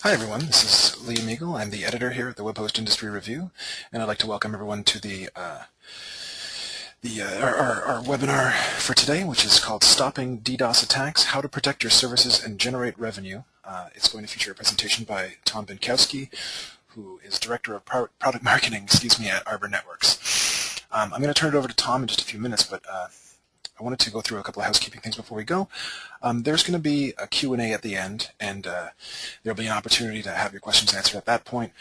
Hi everyone, this is Liam Eagle. I'm the editor here at the Web Host Industry Review, and I'd like to welcome everyone to our webinar for today, which is called Stopping DDoS Attacks, How to Protect Your Services and Generate Revenue. It's going to feature a presentation by Tom Binkowski, who is Director of Product Marketing, at Arbor Networks. I'm going to turn it over to Tom in just a few minutes, but I wanted to go through a couple of housekeeping things before we go. There's going to be a Q&A at the end, and there'll be an opportunity to have your questions answered at that point.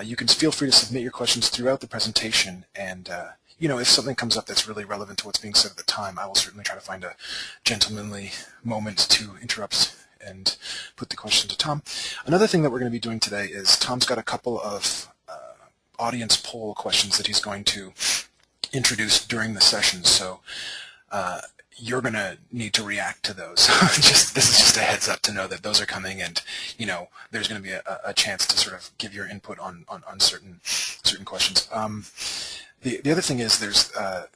You can feel free to submit your questions throughout the presentation, and if something comes up that's really relevant to what's being said at the time, I will certainly try to find a gentlemanly moment to interrupt and put the question to Tom. Another thing that we're going to be doing today is Tom's got a couple of audience poll questions that he's going to introduce during the session, so you're going to need to react to those. This is just a heads up to know that those are coming, and there's going to be a chance to sort of give your input on certain questions. The other thing is there's going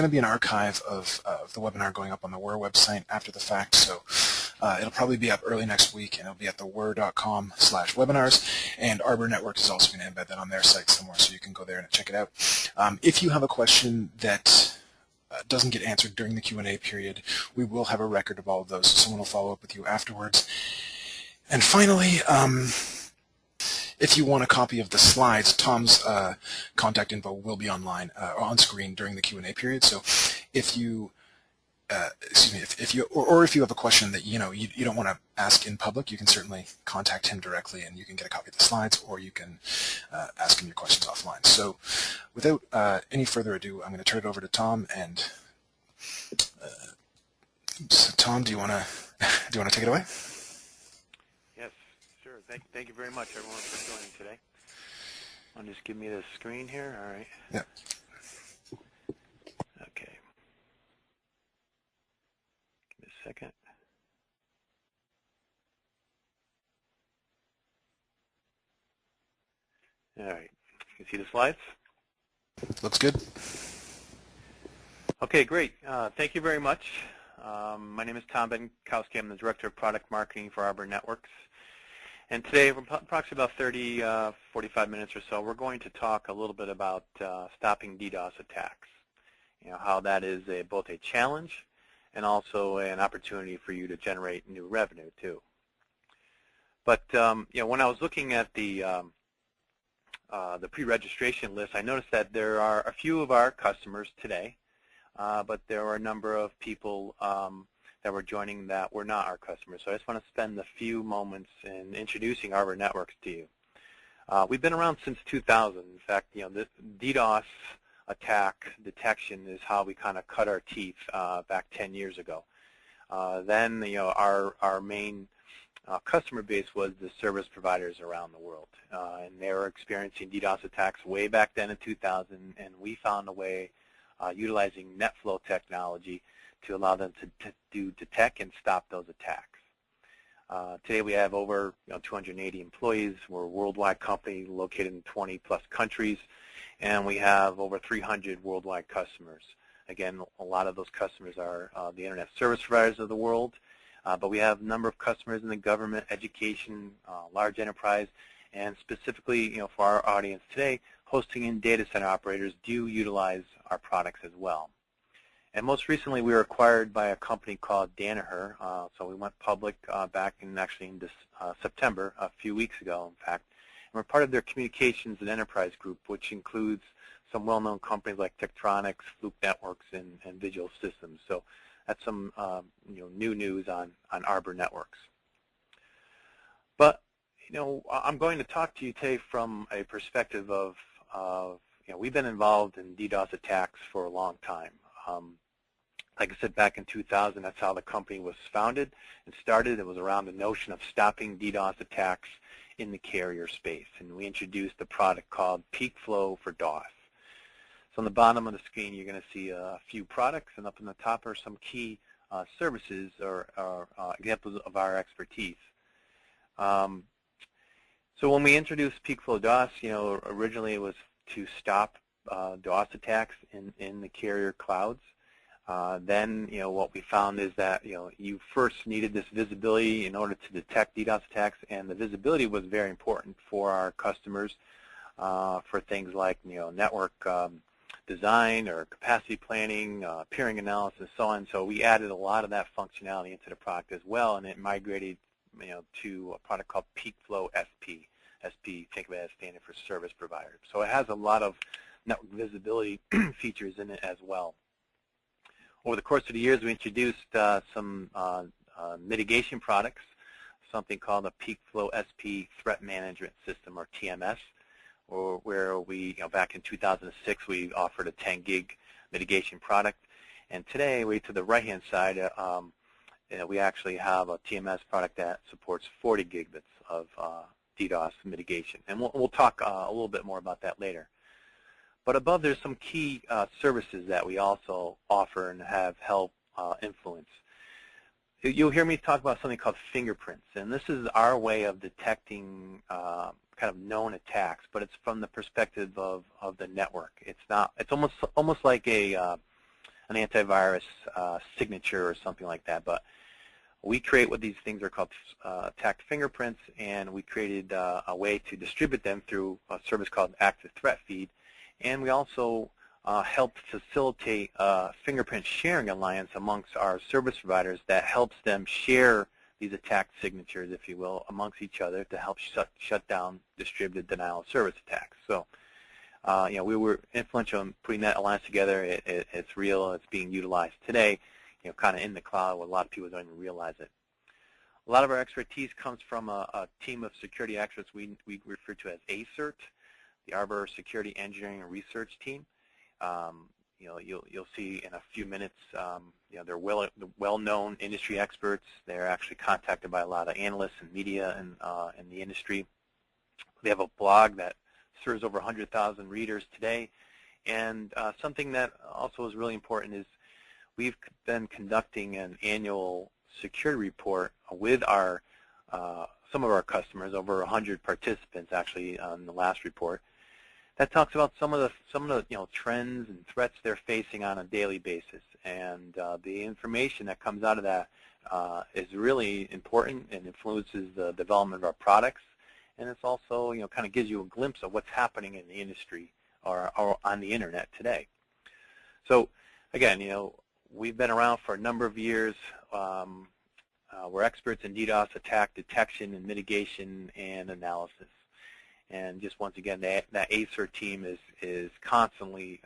to be an archive of the webinar going up on the WUR website after the fact, so it'll probably be up early next week, and it'll be at the wur.com/webinars, and Arbor Networks is also going to embed that on their site somewhere, so you can go there and check it out. If you have a question that doesn't get answered during the Q&A period, we will have a record of all of those, so someone will follow up with you afterwards. And finally, if you want a copy of the slides, Tom's contact info will be online on screen during the Q&A period. So if you if you have a question that you don't want to ask in public, you can certainly contact him directly, and you can get a copy of the slides, or you can ask him your questions offline. So, without any further ado, I'm going to turn it over to Tom. And Tom, do you want to take it away? Yes, sure. Thank you very much, everyone, for joining today. I'll just give me the screen here. All right. Yeah. Okay. Second. All right. You can see the slides? Looks good. Okay, great. Thank you very much. My name is Tom Binkowski. I'm the Director of Product Marketing for Arbor Networks. And today, for approximately about 30, 45 minutes or so, we're going to talk a little bit about stopping DDoS attacks. How that is both a challenge and also an opportunity for you to generate new revenue too. But when I was looking at the pre-registration list, I noticed that there are a few of our customers today, but there were a number of people that were joining that were not our customers. So I just want to spend a few moments in introducing Arbor Networks to you. We've been around since 2000. In fact, the DDoS attack detection is how we kind of cut our teeth back 10 years ago. Then our main customer base was the service providers around the world, and they were experiencing DDoS attacks way back then in 2000, and we found a way utilizing NetFlow technology to allow them to detect and stop those attacks. Today we have over 280 employees. We're a worldwide company located in 20+ countries. And we have over 300 worldwide customers. Again, a lot of those customers are the internet service providers of the world, but we have a number of customers in the government, education, large enterprise, and specifically, for our audience today, hosting and data center operators do utilize our products as well. And most recently, we were acquired by a company called Danaher. So we went public back in September, a few weeks ago, in fact. We're part of their communications and enterprise group, which includes some well-known companies like Tektronix, Fluke Networks, and Visual Systems. So that's some new news on Arbor Networks. But I'm going to talk to you today from a perspective of we've been involved in DDoS attacks for a long time. Like I said, back in 2000, that's how the company was founded and started. It was around the notion of stopping DDoS attacks in the carrier space, and we introduced a product called PeakFlow for DOS. So on the bottom of the screen, you're going to see a few products, and up on the top are some key services or examples of our expertise. So when we introduced PeakFlow DOS, originally it was to stop DOS attacks in the carrier clouds. Then, what we found is that, you first needed this visibility in order to detect DDoS attacks, and the visibility was very important for our customers for things like, network design or capacity planning, peering analysis, so on. So we added a lot of that functionality into the product as well, and it migrated, to a product called PeakFlow SP. SP, think of it as standing for service provider. So it has a lot of network visibility features in it as well. Over the course of the years, we introduced some mitigation products, something called a PeakFlow SP Threat Management System, or TMS, where we, back in 2006, we offered a 10 gig mitigation product. And today, to the right-hand side, we actually have a TMS product that supports 40 gigabits of DDoS mitigation. And we'll talk a little bit more about that later. But above, there's some key services that we also offer and have helped influence. You'll hear me talk about something called fingerprints, and this is our way of detecting kind of known attacks, but it's from the perspective of the network. It's almost like an antivirus signature or something like that, but we create what these things are called attack fingerprints, and we created a way to distribute them through a service called Active Threat Feed. And we also helped facilitate a fingerprint sharing alliance amongst our service providers that helps them share these attack signatures, if you will, amongst each other to help shut down distributed denial of service attacks. So, we were influential in putting that alliance together. It's real. It's being utilized today, kind of in the cloud where a lot of people don't even realize it. A lot of our expertise comes from a team of security experts we refer to as ACERT, the Arbor Security Engineering and Research Team. You'll see in a few minutes, they're well-known industry experts. They're actually contacted by a lot of analysts and media in the industry. They have a blog that serves over 100,000 readers today. And something that also is really important is we've been conducting an annual security report with some of our customers, over 100 participants actually on the last report, that talks about some of the trends and threats they're facing on a daily basis. And the information that comes out of that is really important and influences the development of our products. And it's also, kind of gives you a glimpse of what's happening in the industry or on the internet today. So again, we've been around for a number of years. We're experts in DDoS attack detection and mitigation and analysis. And just once again, that ACER team is constantly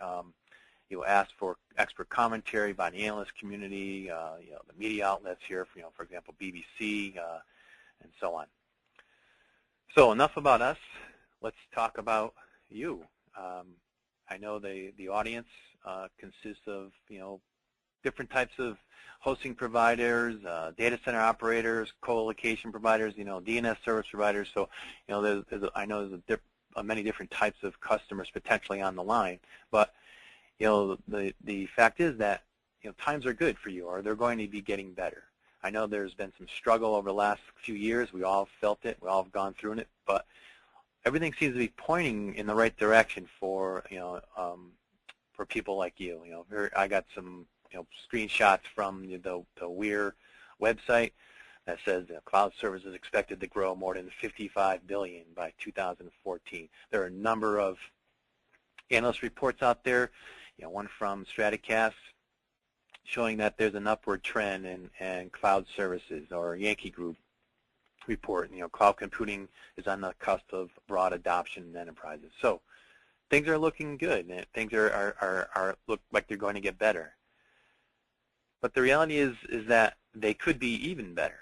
asked for expert commentary by the analyst community, the media outlets here, for example, BBC, and so on. So enough about us. Let's talk about you. I know the audience consists of different types of hosting providers, data center operators, co-location providers, DNS service providers. So, I know there's many different types of customers potentially on the line. But, the fact is that, times are good for you, or they're going to be getting better. I know there's been some struggle over the last few years. We all felt it. We all have gone through it. But everything seems to be pointing in the right direction for, for people like you. I got some screenshots from the WEIR website that says cloud services expected to grow more than 55 billion by 2014. There are a number of analyst reports out there, one from Straticast showing that there's an upward trend in cloud services, or Yankee Group report, cloud computing is on the cusp of broad adoption in enterprises. So things are looking good, and things look like they're going to get better. But the reality is that they could be even better.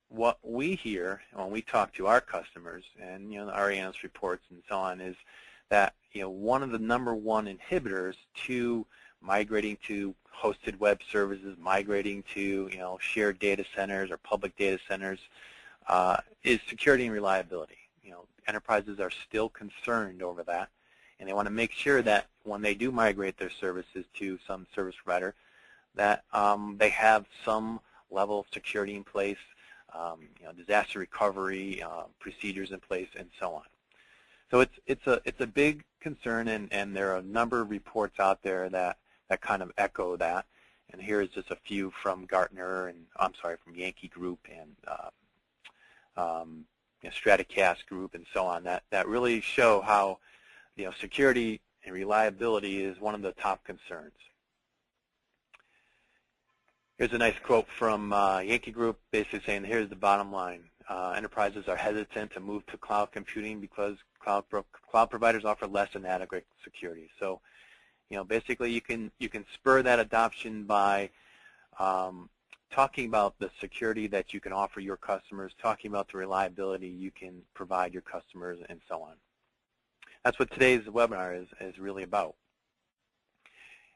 What we hear when we talk to our customers and our analyst reports and so on is that one of the #1 inhibitors to migrating to hosted web services, migrating to shared data centers or public data centers, is security and reliability. Enterprises are still concerned over that, and they want to make sure that when they do migrate their services to some service provider, that they have some level of security in place, disaster recovery procedures in place, and so on. So it's a big concern, and there are a number of reports out there that kind of echo that. And here's just a few from Gartner, and from Yankee Group and Stratocast Group and so on, that really show how security and reliability is one of the top concerns. Here's a nice quote from Yankee Group, basically saying, here's the bottom line. Enterprises are hesitant to move to cloud computing because cloud providers offer less than adequate security. So, basically you can spur that adoption by talking about the security that you can offer your customers, talking about the reliability you can provide your customers, and so on. That's what today's webinar is really about.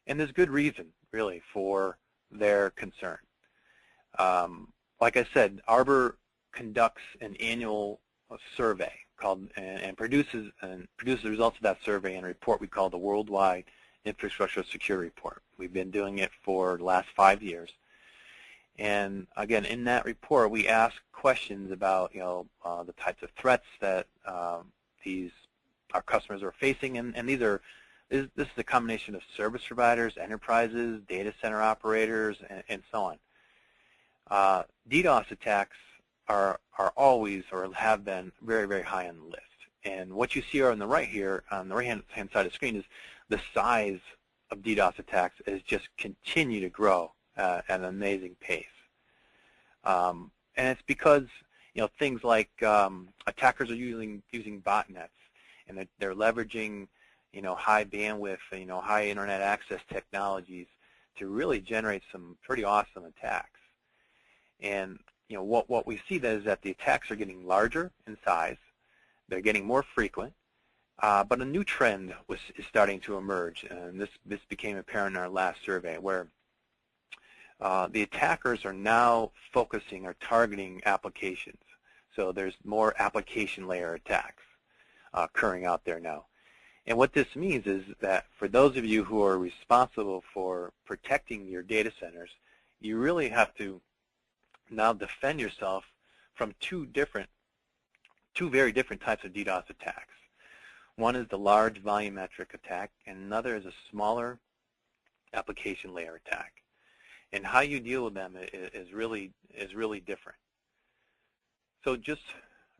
And there's good reason, really, for their concern. Like I said, Arbor conducts an annual survey called and produces the results of that survey in a report we call the Worldwide Infrastructure Security Report. We've been doing it for the last 5 years. And again, in that report, we ask questions about the types of threats that our customers are facing, and this is a combination of service providers, enterprises, data center operators, and so on. DDoS attacks are always, or have been, very, very high on the list. And what you see on the right here, on the right-hand side of the screen, is the size of DDoS attacks is just continue to grow at an amazing pace. And it's because things like attackers are using botnets, and they're leveraging high bandwidth, high internet access technologies to really generate some pretty awesome attacks. And what we see is that the attacks are getting larger in size, they're getting more frequent, but a new trend is starting to emerge, and this became apparent in our last survey, where the attackers are now focusing or targeting applications. So there's more application layer attacks occurring out there now. And what this means is that for those of you who are responsible for protecting your data centers, you really have to now defend yourself from two very different types of DDoS attacks. One is the large volumetric attack, and another is a smaller application layer attack. And how you deal with them is really different. So just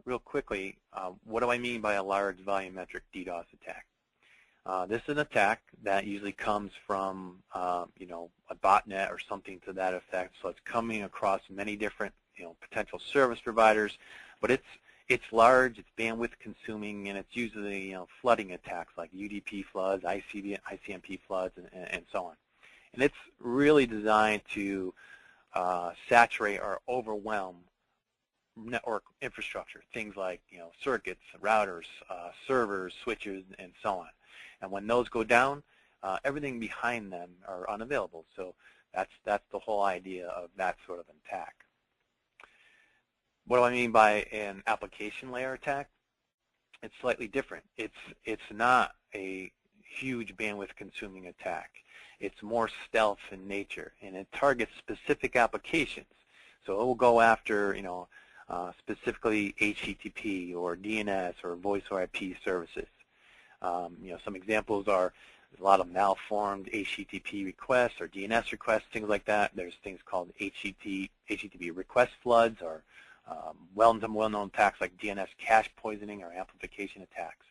real quickly, what do I mean by a large volumetric DDoS attack? This is an attack that usually comes from a botnet or something to that effect. So it's coming across many different potential service providers, but it's large, it's bandwidth consuming, and it's usually flooding attacks like UDP floods, ICMP floods, and so on. And it's really designed to saturate or overwhelm network infrastructure, things like circuits, routers, servers, switches, and so on. And when those go down, everything behind them are unavailable. So that's the whole idea of that sort of attack. What do I mean by an application layer attack? It's slightly different. It's not a huge bandwidth consuming attack. It's more stealth in nature, and it targets specific applications. So it will go after specifically HTTP or DNS or voice or IP services. Some examples are a lot of malformed HTTP requests or DNS requests, things like that. There's things called HTTP request floods, or well-known attacks like DNS cache poisoning or amplification attacks.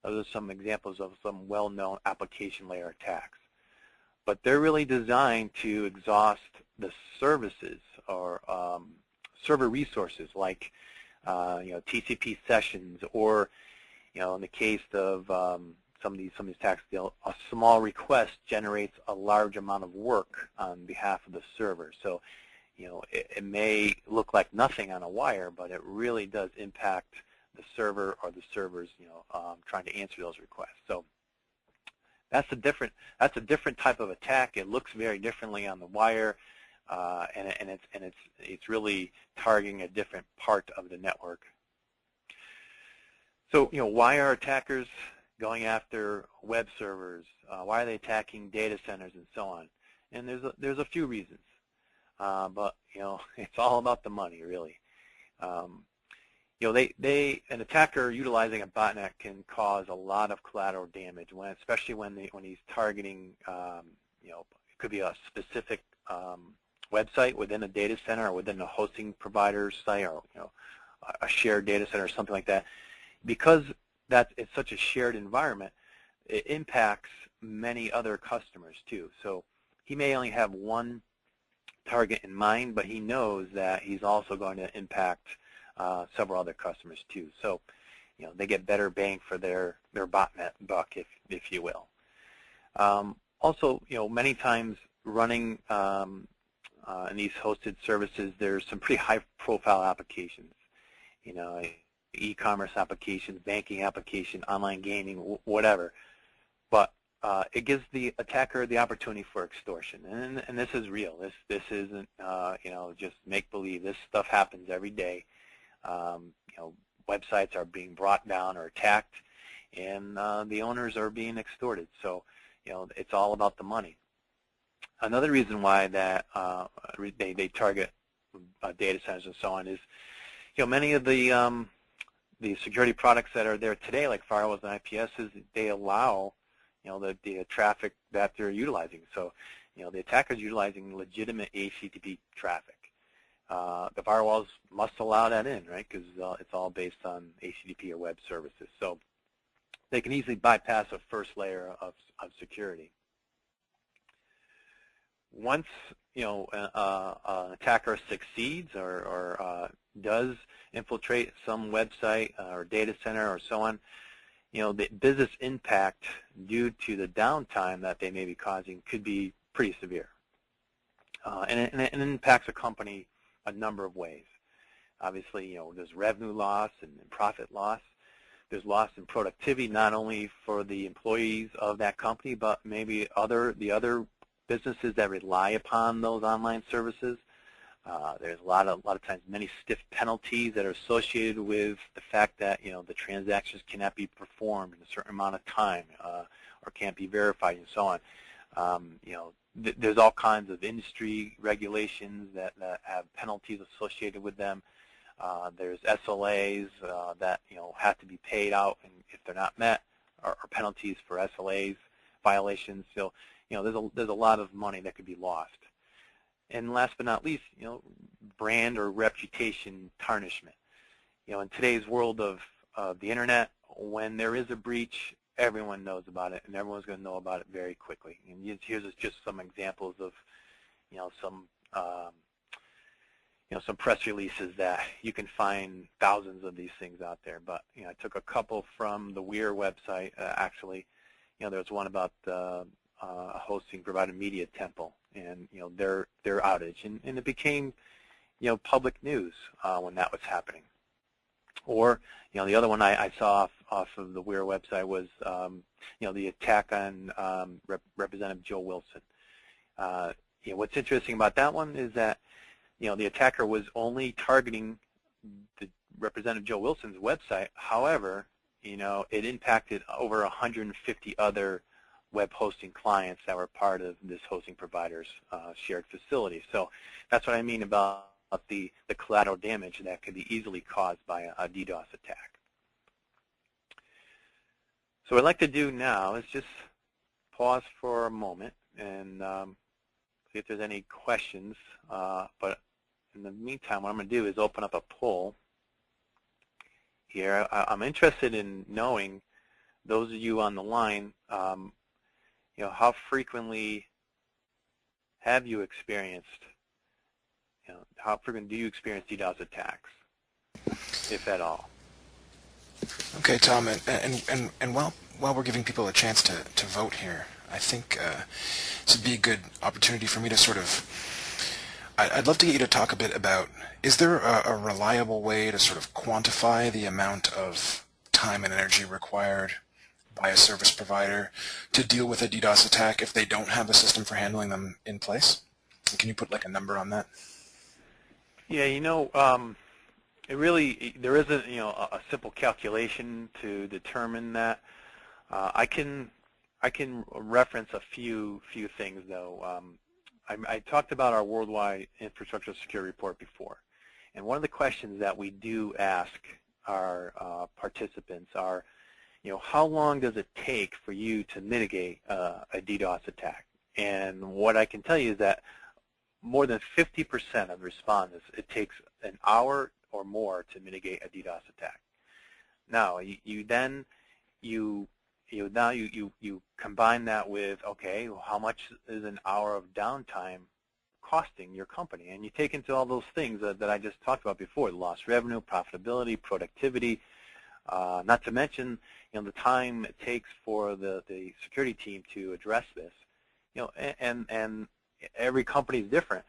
Those are some examples of some well-known application layer attacks. But they're really designed to exhaust the services or server resources like TCP sessions, or in the case of some of these attacks, a small request generates a large amount of work on behalf of the server. So it may look like nothing on a wire, but it really does impact the server or the servers trying to answer those requests. So that's a different type of attack. It looks very differently on the wire, and it's really targeting a different part of the network. So why are attackers going after web servers? Why are they attacking data centers and so on? And there's a few reasons, but it's all about the money, really. An attacker utilizing a botnet can cause a lot of collateral damage, especially when he's targeting it could be a specific website within a data center or within a hosting provider's site, or a shared data center or something like that. Because it's such a shared environment, it impacts many other customers too. So he may only have one target in mind, but he knows that he's also going to impact several other customers too. So they get better bang for their botnet buck, if you will. Also, many times running in these hosted services, there's some pretty high-profile applications. E-commerce applications, banking application, online gaming, whatever. But it gives the attacker the opportunity for extortion, and this is real. This isn't just make-believe. This stuff happens every day. Websites are being brought down or attacked, and the owners are being extorted. So it's all about the money. Another reason why that they target data centers and so on is many of the security products that are there today, like firewalls and IPSs, they allow the traffic that they're utilizing. So the attacker's utilizing legitimate HTTP traffic. The firewalls must allow that in, right? Because it's all based on HTTP or web services. So they can easily bypass a first layer of security. Once an attacker succeeds or does infiltrate some website or data center or so on, the business impact due to the downtime that they may be causing could be pretty severe. And it impacts a company a number of ways. Obviously, there's revenue loss and profit loss. There's loss in productivity, not only for the employees of that company, but maybe the other businesses that rely upon those online services. There's a lot of times many stiff penalties that are associated with the fact that the transactions cannot be performed in a certain amount of time or can't be verified and so on. There's all kinds of industry regulations that have penalties associated with them. There's SLAs that have to be paid out, and if they're not met, or penalties for SLAs violations. So there's a lot of money that could be lost. And last but not least, brand or reputation tarnishment. In today's world of the internet, when there is a breach, everyone knows about it, and everyone's going to know about it very quickly. And here's just some examples of, some press releases that you can find thousands of these things out there. But I took a couple from the Weir website. Actually, there was one about a hosting provider, Media Temple, and their outage, and it became public news when that was happening. Or the other one I saw off of the Weir website was the attack on Representative Joe Wilson. What's interesting about that one is that the attacker was only targeting the Representative Joe Wilson's website. However, it impacted over 150 other web hosting clients that were part of this hosting provider's shared facility. So that's what I mean about the collateral damage that could be easily caused by a DDoS attack. So what I'd like to do now is just pause for a moment and see if there's any questions. But in the meantime, what I'm going to do is open up a poll here. I'm interested in knowing, those of you on the line, how frequently have you experienced, how frequently do you experience DDoS attacks, if at all? Okay, Tom, and while we're giving people a chance to vote here, I think this would be a good opportunity for me to sort of, I'd love to get you to talk a bit about, is there a reliable way to sort of quantify the amount of time and energy required by a service provider to deal with a DDoS attack if they don't have a system for handling them in place? Can you put like a number on that? Yeah, it really, there isn't a simple calculation to determine that. I can reference a few things though. I talked about our worldwide infrastructure security report before, and one of the questions that we do ask our participants are, how long does it take for you to mitigate a DDoS attack? And what I can tell you is that more than 50% of respondents, it takes an hour or more to mitigate a DDoS attack. Now, you combine that with, okay, well, how much is an hour of downtime costing your company? And you take into all those things that I just talked about before: lost revenue, profitability, productivity, not to mention, the time it takes for the security team to address this. And every company is different.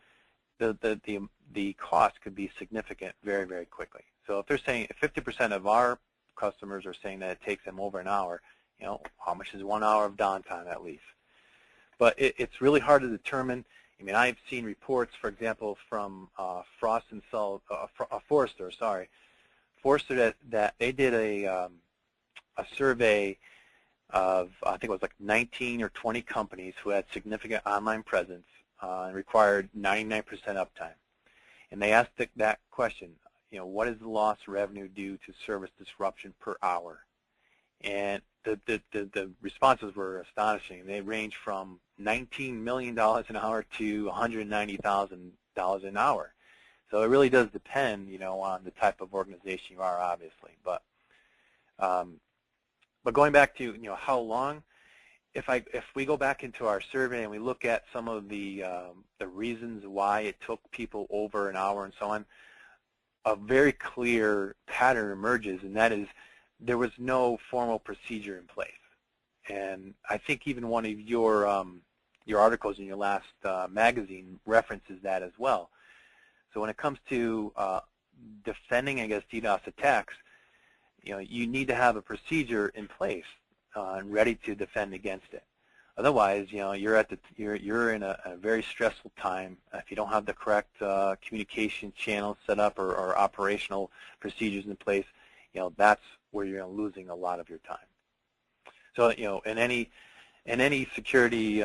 The cost could be significant very, very quickly. So if they're saying 50% of our customers are saying that it takes them over an hour, how much is 1 hour of downtime at least? But it's really hard to determine. I mean, I've seen reports, for example, from Forrester, that they did a survey of, I think it was like 19 or 20 companies who had significant online presence and required 99% uptime. And they asked that question, what is the lost revenue due to service disruption per hour? And the responses were astonishing. They range from $19 million an hour to $190,000 an hour. So it really does depend, on the type of organization you are, obviously. But going back to, how long, if we go back into our survey and we look at some of the reasons why it took people over an hour and so on, a very clear pattern emerges, and that is there was no formal procedure in place. And I think even one of your articles in your last magazine references that as well. So when it comes to defending against DDoS attacks, you need to have a procedure in place and ready to defend against it. Otherwise, you're in a very stressful time. If you don't have the correct communication channels set up or operational procedures in place, that's where you're losing a lot of your time. So, in any security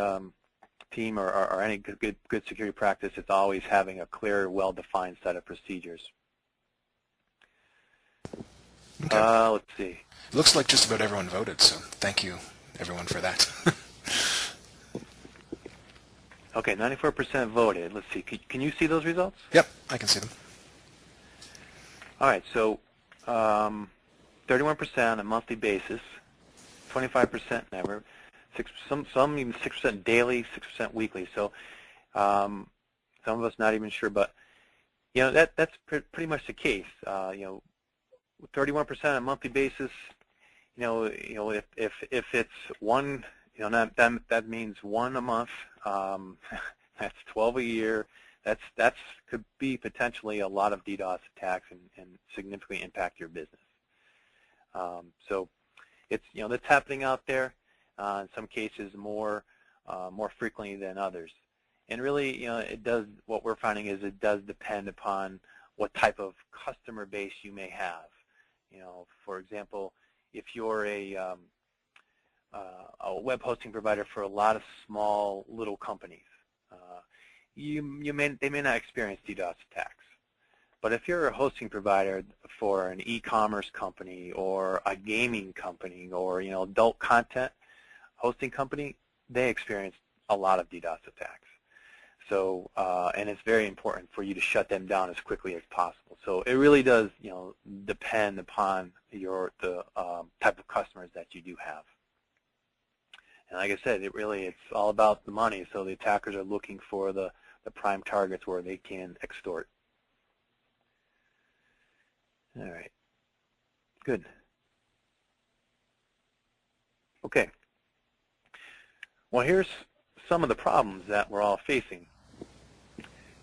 team or any good security practice, it's always having a clear, well-defined set of procedures. Okay. Let's see. Looks like just about everyone voted, so thank you, everyone, for that. Okay, 94% voted. Let's see. Can you see those results? Yep, I can see them. All right, so 31% on a monthly basis, 25% never, some even 6% daily, 6% weekly. So some of us not even sure, but that's pretty much the case. 31% on a monthly basis. If it's one, that means one a month. That's 12 a year. That's could be potentially a lot of DDoS attacks and significantly impact your business. So it's that's happening out there. In some cases more frequently than others. And really, it does. What we're finding is it does depend upon what type of customer base you may have. For example, if you're a web hosting provider for a lot of small little companies, they may not experience DDoS attacks. But if you're a hosting provider for an e-commerce company or a gaming company or adult content hosting company, they experience a lot of DDoS attacks. So and it's very important for you to shut them down as quickly as possible. So it really does depend upon the type of customers that you do have. And like I said, it's all about the money. So the attackers are looking for the prime targets where they can extort. All right. Good. Okay. Well, here's some of the problems that we're all facing.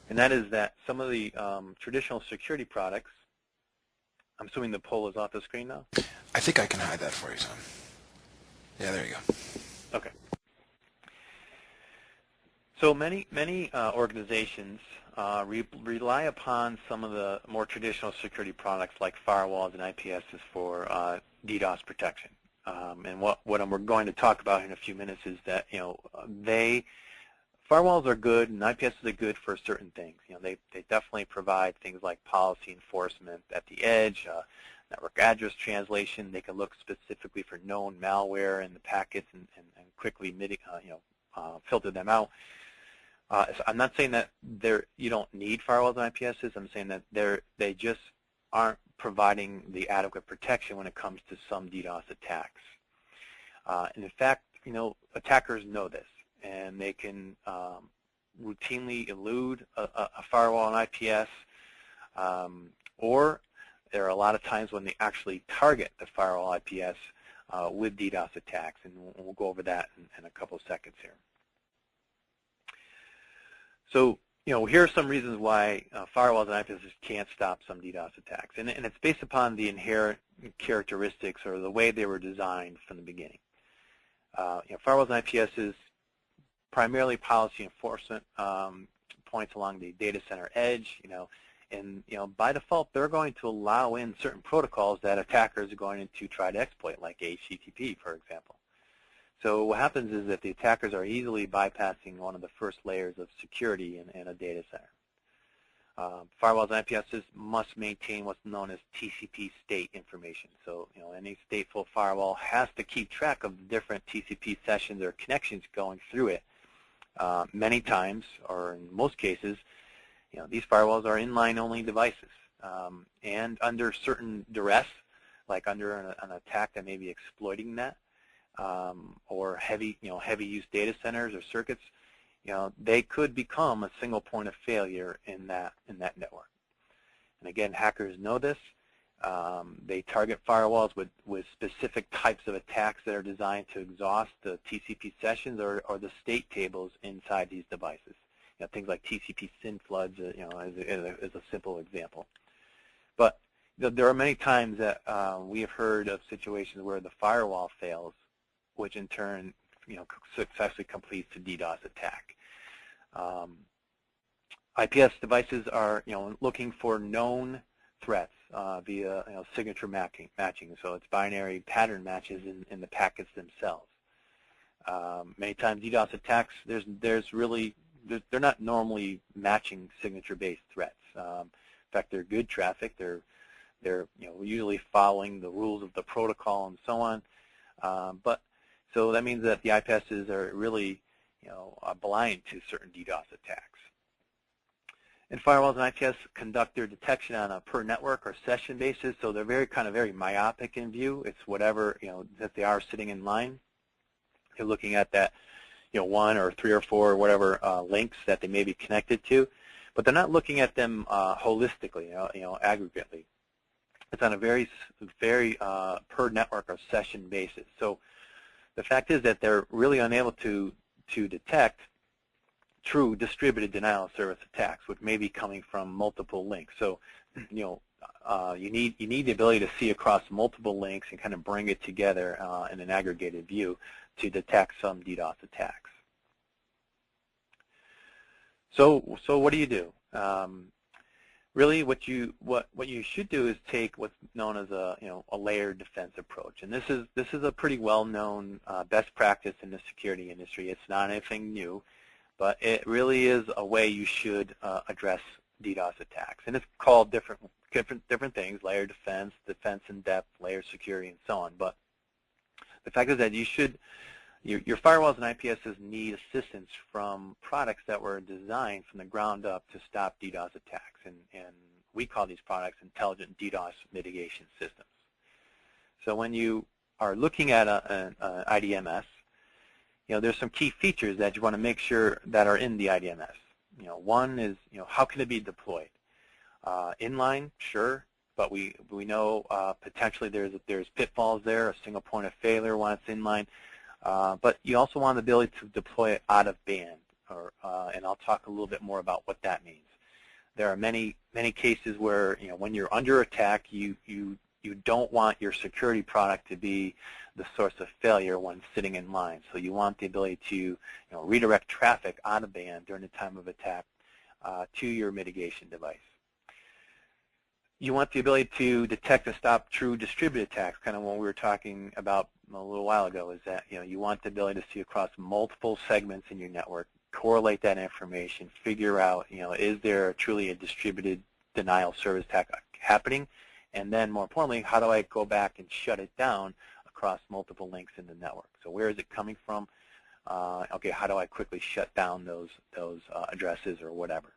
And that is that some of the traditional security products, I'm assuming the poll is off the screen now? I think I can hide that for you, Tom. Yeah, there you go. Okay. So many organizations rely upon some of the more traditional security products like firewalls and IPSs for DDoS protection. And what we're going to talk about in a few minutes is that firewalls are good and IPSs are good for certain things. They definitely provide things like policy enforcement at the edge, network address translation. They can look specifically for known malware in the packets and quickly filter them out. So I'm not saying that you don't need firewalls and IPSs. I'm saying that they just aren't providing the adequate protection when it comes to some DDoS attacks. And in fact, attackers know this, and they can routinely elude a firewall and IPS, or there are a lot of times when they actually target the firewall IPS with DDoS attacks, and we'll go over that in a couple of seconds here. So, here are some reasons why firewalls and IPS can't stop some DDoS attacks, and it's based upon the inherent characteristics or the way they were designed from the beginning. Firewalls and IPSs primarily policy enforcement points along the data center edge, and by default they're going to allow in certain protocols that attackers are going to try to exploit, like HTTP, for example. So what happens is that the attackers are easily bypassing one of the first layers of security in a data center. Firewalls and IPSs must maintain what's known as TCP state information. So any stateful firewall has to keep track of the different TCP sessions or connections going through it. Many times, or in most cases, these firewalls are inline-only devices, and under certain duress, like under an attack that may be exploiting that, or heavy use data centers or circuits, they could become a single point of failure in that network. And again, hackers know this. They target firewalls with specific types of attacks that are designed to exhaust the TCP sessions or the state tables inside these devices. Things like TCP SYN floods, as a simple example. But there are many times that we have heard of situations where the firewall fails, which in turn, successfully completes a DDoS attack. IPS devices are, looking for known threats via, signature matching. So it's binary pattern matches in the packets themselves. Many times DDoS attacks, they're not normally matching signature-based threats. In fact, they're good traffic. They're usually following the rules of the protocol and so on. So that means that the IPSs are really, blind to certain DDoS attacks. And firewalls and IPS conduct their detection on a per network or session basis, so they're very myopic in view. It's whatever that they are sitting in line. They're looking at that, 1 or 3 or 4 or whatever links that they may be connected to, but they're not looking at them holistically, aggregately. It's on a very per network or session basis. So the fact is that they're really unable to detect true distributed denial of service attacks, which may be coming from multiple links. So, you need the ability to see across multiple links and kind of bring it together in an aggregated view to detect some DDoS attacks. So what do you do? Really, what you should do is take what's known as a layered defense approach, and this is a pretty well-known best practice in the security industry. It's not anything new, but it really is a way you should address DDoS attacks, and it's called different things: layered defense, defense in depth, layered security, and so on. But the fact is that your firewalls and IPSs need assistance from products that were designed from the ground up to stop DDoS attacks, and we call these products intelligent DDoS mitigation systems. So when you are looking at an IDMS, there's some key features that you want to make sure that are in the IDMS. One is, how can it be deployed? Inline, sure, but we know potentially there's pitfalls there, a single point of failure when it's inline. But you also want the ability to deploy it out of band, and I'll talk a little bit more about what that means. There are many cases where when you're under attack, you don't want your security product to be the source of failure when sitting in line. So you want the ability to redirect traffic out of band during the time of attack to your mitigation device. You want the ability to detect and stop true distributed attacks, kind of what we were talking about a little while ago, is that you want the ability to see across multiple segments in your network, correlate that information, figure out is there truly a distributed denial of service attack happening, and then more importantly, how do I go back and shut it down across multiple links in the network? So where is it coming from? Okay, how do I quickly shut down those addresses or whatever?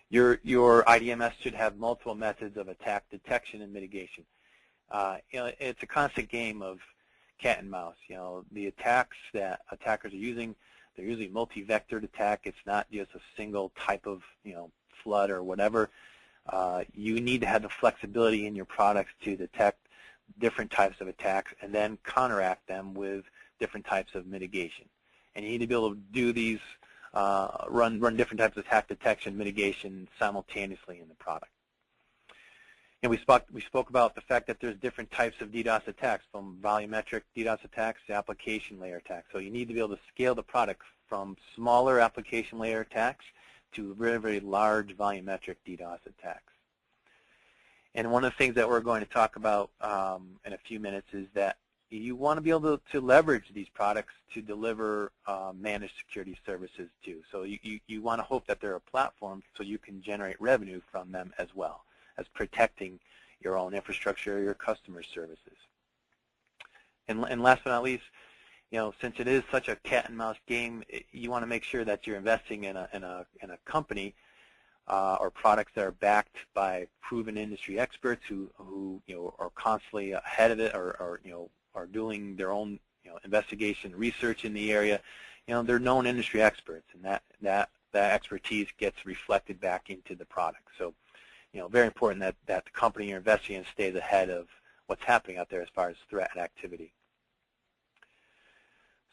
Your IDMS should have multiple methods of attack detection and mitigation. It's a constant game of cat and mouse. The attacks that attackers are using, they're usually multi-vectored attack. It's not just a single type of flood or whatever. You need to have the flexibility in your products to detect different types of attacks and then counteract them with different types of mitigation. And you need to be able to do these, run different types of attack detection, mitigation simultaneously in the product. And we spoke about the fact that there's different types of DDoS attacks, from volumetric DDoS attacks to application layer attacks. So you need to be able to scale the product from smaller application layer attacks to very, very large volumetric DDoS attacks. And one of the things that we're going to talk about in a few minutes is that you want to be able to leverage these products to deliver managed security services too. So you want to hope that they're a platform so you can generate revenue from them as well as protecting your own infrastructure or your customer services. And last but not least, since it is such a cat and mouse game, you want to make sure that you're investing in a company or products that are backed by proven industry experts who are constantly ahead of it or are doing their own investigation research in the area. They're known industry experts, and that expertise gets reflected back into the product. So very important that the company you're investing in stays ahead of what's happening out there as far as threat and activity.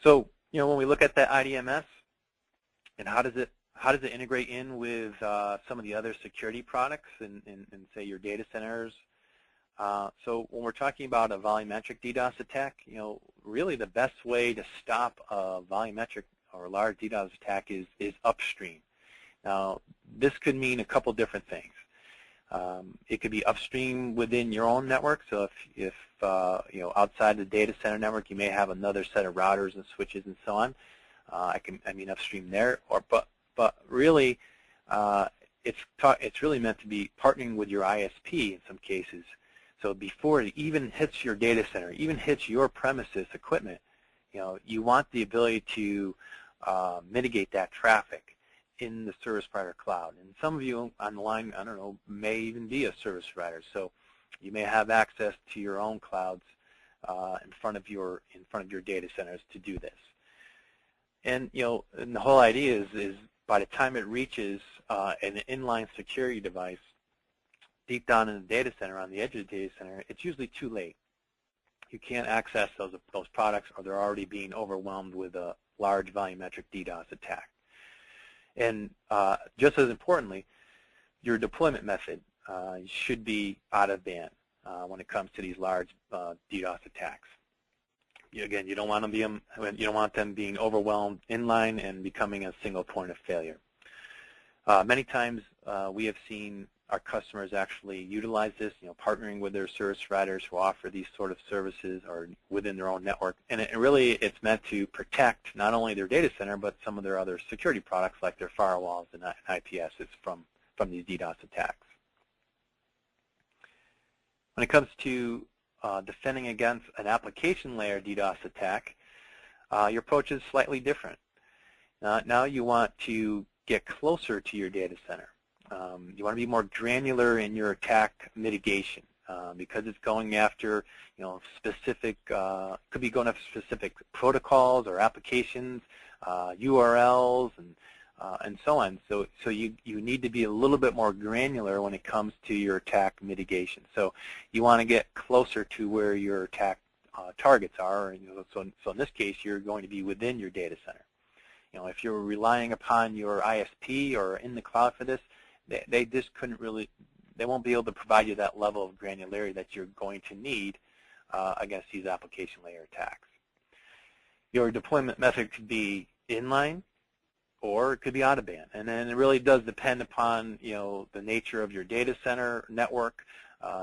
So when we look at that IDMS and how does it integrate in with some of the other security products and say your data centers? So when we're talking about a volumetric DDoS attack, really the best way to stop a volumetric or large DDoS attack is upstream. Now, this could mean a couple different things. It could be upstream within your own network. So if outside the data center network, you may have another set of routers and switches and so on. I mean upstream there. But really, it's really meant to be partnering with your ISP in some cases. So before it even hits your data center, even hits your premises equipment, you want the ability to mitigate that traffic in the service provider cloud. And some of you on the line, I don't know, may even be a service provider. So you may have access to your own clouds in front of your data centers to do this. And and the whole idea is by the time it reaches an inline security device deep down in the data center, on the edge of the data center, it's usually too late. You can't access those products, or they're already being overwhelmed with a large volumetric DDoS attack. And just as importantly, your deployment method should be out of band when it comes to these large DDoS attacks. Again, you don't want them being overwhelmed inline and becoming a single point of failure. Many times we have seen our customers actually utilize this, partnering with their service providers who offer these sort of services or within their own network. And it's meant to protect not only their data center, but some of their other security products like their firewalls and IPSs from these DDoS attacks. When it comes to defending against an application layer DDoS attack, your approach is slightly different. Now you want to get closer to your data center. You want to be more granular in your attack mitigation because it's going after, specific, could be going after specific protocols or applications, URLs, and so on. So you need to be a little bit more granular when it comes to your attack mitigation. So you want to get closer to where your attack targets are. So in this case, you're going to be within your data center. If you're relying upon your ISP or in the cloud for this, they just they won't be able to provide you that level of granularity that you're going to need against these application layer attacks. Your deployment method could be inline, or it could be out of band. And then it really does depend upon the nature of your data center network,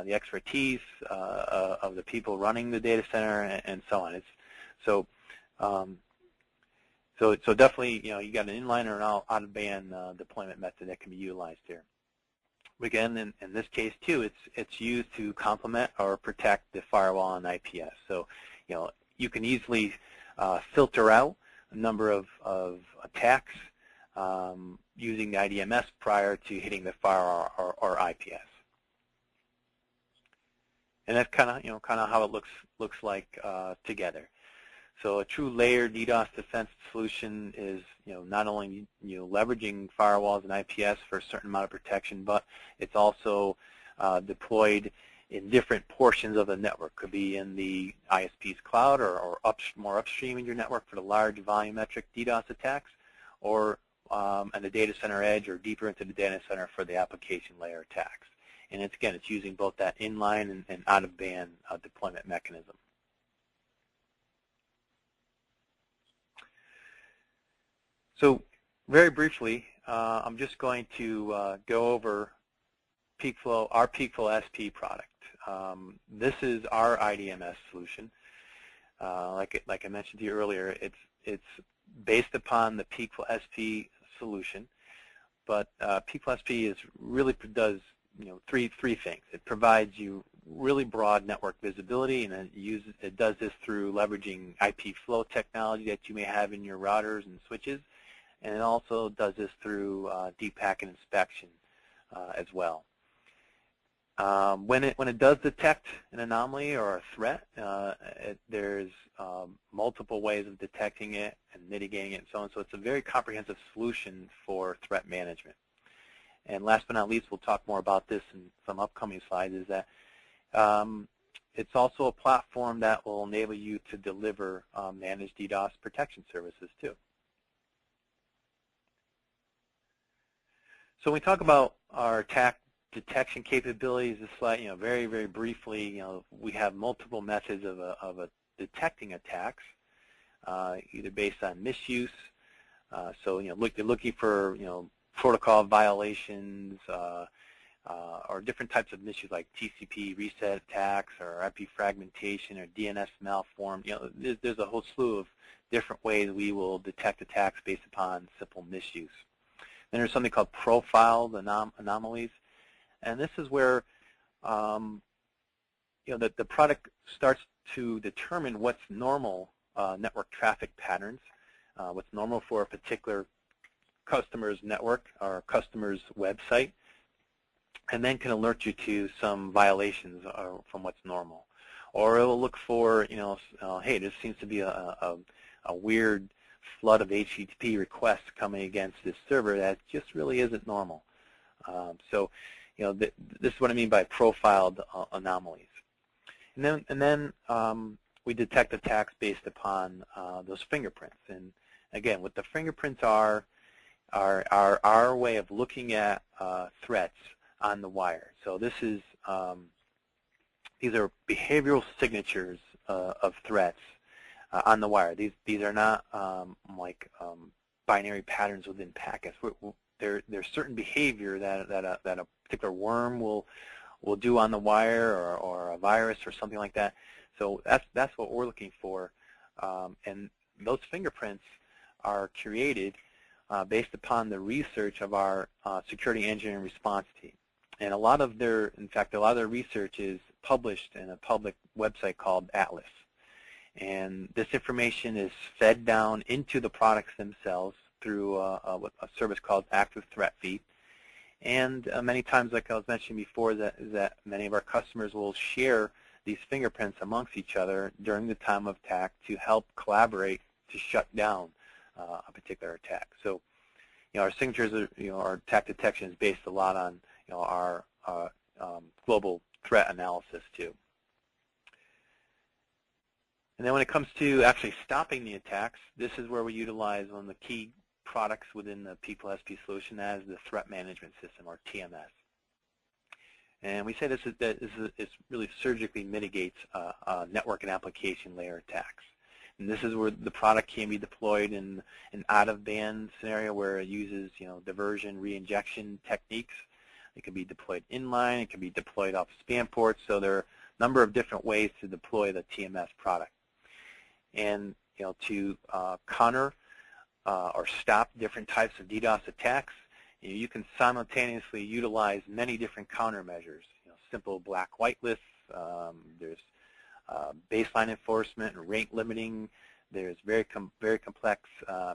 the expertise of the people running the data center, and so on. So definitely, you got an inline or an out of band deployment method that can be utilized here. Again, in this case too, it's used to complement or protect the firewall and IPS. So you can easily filter out a number of attacks using the IDMS prior to hitting the fire or IPS. And that's kind of how it looks like together. So a true layered DDoS defense solution is not only leveraging firewalls and IPS for a certain amount of protection, but it's also deployed in different portions of the network. Could be in the ISP's cloud or more upstream in your network for the large volumetric DDoS attacks, or on the data center edge or deeper into the data center for the application layer attacks. And it's using both that inline and out-of-band deployment mechanism. So very briefly, I'm just going to go over our peakflow SP product. This is our IDMS solution. Like I mentioned to you earlier, it's based upon the peakflow SP solution, but peakflow SP really does three things. It provides you really broad network visibility, and it does this through leveraging IP flow technology that you may have in your routers and switches, and it also does this through deep packet inspection as well. When it does detect an anomaly or a threat, there's multiple ways of detecting it and mitigating it and so on. So it's a very comprehensive solution for threat management. And last but not least, we'll talk more about this in some upcoming slides, is that it's also a platform that will enable you to deliver managed DDoS protection services too. So when we talk about our attack detection capabilities, this slide, very, very briefly, we have multiple methods of detecting attacks, either based on misuse. So you're looking for protocol violations or different types of misuse like TCP reset attacks or IP fragmentation or DNS malform. There's a whole slew of different ways we will detect attacks based upon simple misuse. Then there's something called profiled anomalies, and this is where the product starts to determine what's normal network traffic patterns, what's normal for a particular customer's network or customer's website, and then can alert you to some violations from what's normal. Or it will look for, hey, there seems to be a weird flood of HTTP requests coming against this server that just really isn't normal. So, this is what I mean by profiled anomalies. And then we detect attacks based upon those fingerprints. And again, what the fingerprints are our way of looking at threats on the wire. So this is these are behavioral signatures of threats on the wire. These are not like binary patterns within packets. There's certain behavior that a particular worm will do on the wire, or a virus or something like that. So that's what we're looking for, and those fingerprints are created based upon the research of our security engineering response team. And in fact, a lot of their research is published in a public website called Atlas. And this information is fed down into the products themselves through a service called Active Threat Feed. And many times, like I was mentioning before, that many of our customers will share these fingerprints amongst each other during the time of attack to help collaborate to shut down a particular attack. So, our signatures are, our attack detection is based a lot on, our global threat analysis too. And then when it comes to actually stopping the attacks, this is where we utilize one of the key products within the peakflow SP solution, as the Threat Management System, or TMS. And we say this really surgically mitigates network and application layer attacks. And this is where the product can be deployed in an out-of-band scenario where it uses, diversion reinjection techniques. It can be deployed inline. It can be deployed off spam ports. So there are a number of different ways to deploy the TMS product. And to counter or stop different types of DDoS attacks, you can simultaneously utilize many different countermeasures. Simple black-white lists. There's baseline enforcement and rate limiting There's very complex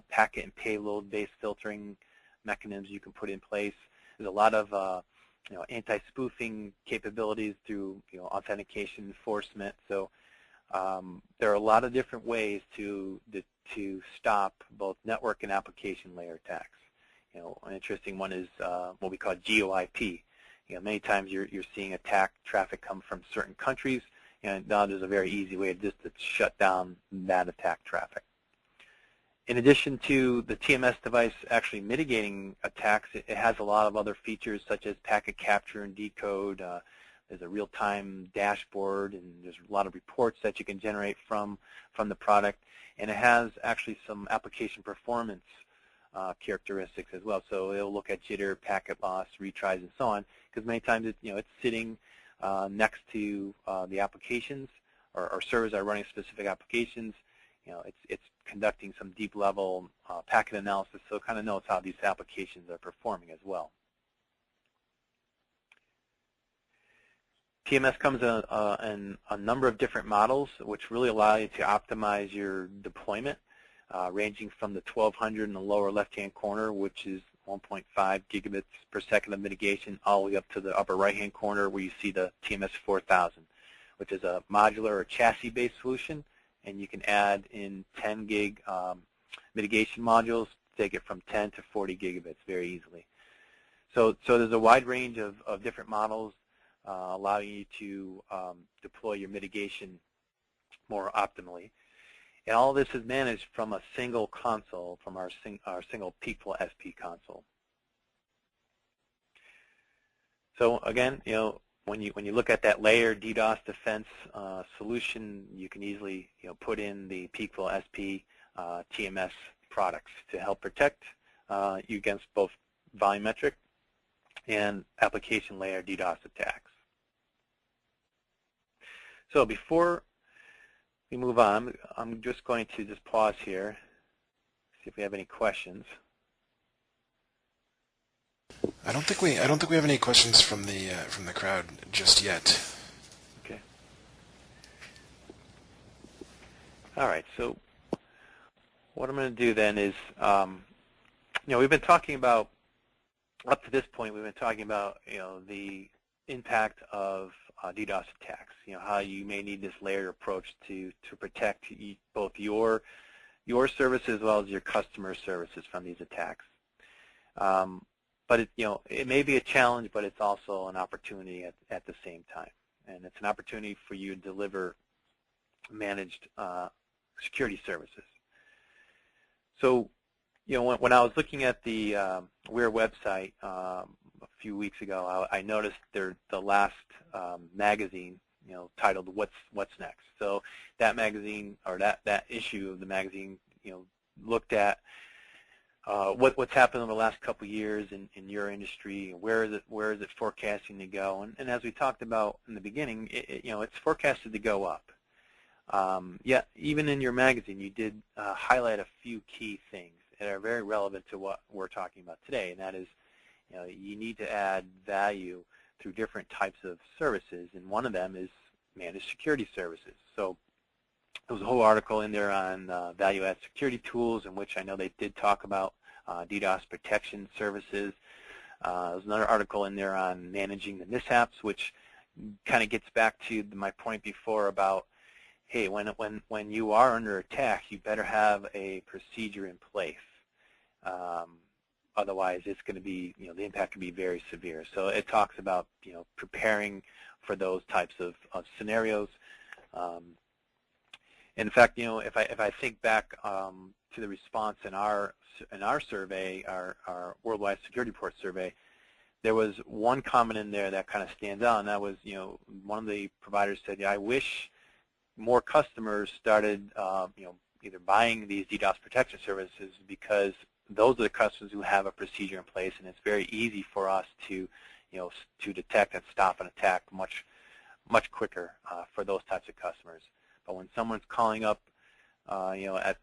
packet and payload-based filtering mechanisms you can put in place. There's a lot of anti-spoofing capabilities through authentication enforcement. So there are a lot of different ways to stop both network and application layer attacks. An interesting one is what we call GeoIP. Many times you're seeing attack traffic come from certain countries, and now there's a very easy way to shut down that attack traffic. In addition to the TMS device actually mitigating attacks, it has a lot of other features such as packet capture and decode. There's a real-time dashboard, and there's a lot of reports that you can generate from the product. And it has actually some application performance characteristics as well. So it'll look at jitter, packet loss, retries, and so on, because many times it's sitting next to the applications or servers that are running specific applications. It's conducting some deep-level packet analysis, so it kind of knows how these applications are performing as well. TMS comes in a number of different models, which really allow you to optimize your deployment, ranging from the 1200 in the lower left-hand corner, which is 1.5 gigabits per second of mitigation, all the way up to the upper right-hand corner where you see the TMS 4000, which is a modular or chassis-based solution, and you can add in 10 gig mitigation modules, take it from 10 to 40 gigabits very easily. So there's a wide range of different models allowing you to deploy your mitigation more optimally. And all this is managed from a single console, from our single Peakful SP console. So again, when you look at that layer DDoS defense solution, you can easily put in the Peakful SP TMS products to help protect you against both volumetric and application layer DDoS attacks. So before we move on, I'm just going to pause here, see if we have any questions. I don't think we have any questions from the crowd just yet. Okay. All right. So what I'm going to do then is, we've been talking about, up to this point, we've been talking about the impact of DDoS attacks. How you may need this layered approach to protect both your services as well as your customer services from these attacks. But it may be a challenge, but it's also an opportunity at the same time. And it's an opportunity for you to deliver managed security services. So, when I was looking at the WEAR website a few weeks ago, I noticed the last magazine, titled "What's Next." So that magazine, or that issue of the magazine, looked at what's happened over the last couple of years in your industry. Where is it forecasting to go? And as we talked about in the beginning, it's forecasted to go up. Yet even in your magazine, you did highlight a few key things that are very relevant to what we're talking about today, and that is, you need to add value through different types of services, and one of them is managed security services. So there was a whole article in there on value-add security tools, in which I know they did talk about DDoS protection services. There's another article in there on managing the mishaps, which kind of gets back to my point before about, hey, when you are under attack, you better have a procedure in place. Otherwise, it's going to be, the impact can be very severe. So it talks about, preparing for those types of scenarios. In fact, if I think back to the response in our survey, our worldwide security report survey, there was one comment in there that kind of stands out, and that was, one of the providers said, I wish more customers started, either buying these DDoS protection services, because those are the customers who have a procedure in place, and it's very easy for us to, to detect and stop an attack much quicker for those types of customers. But when someone's calling up, at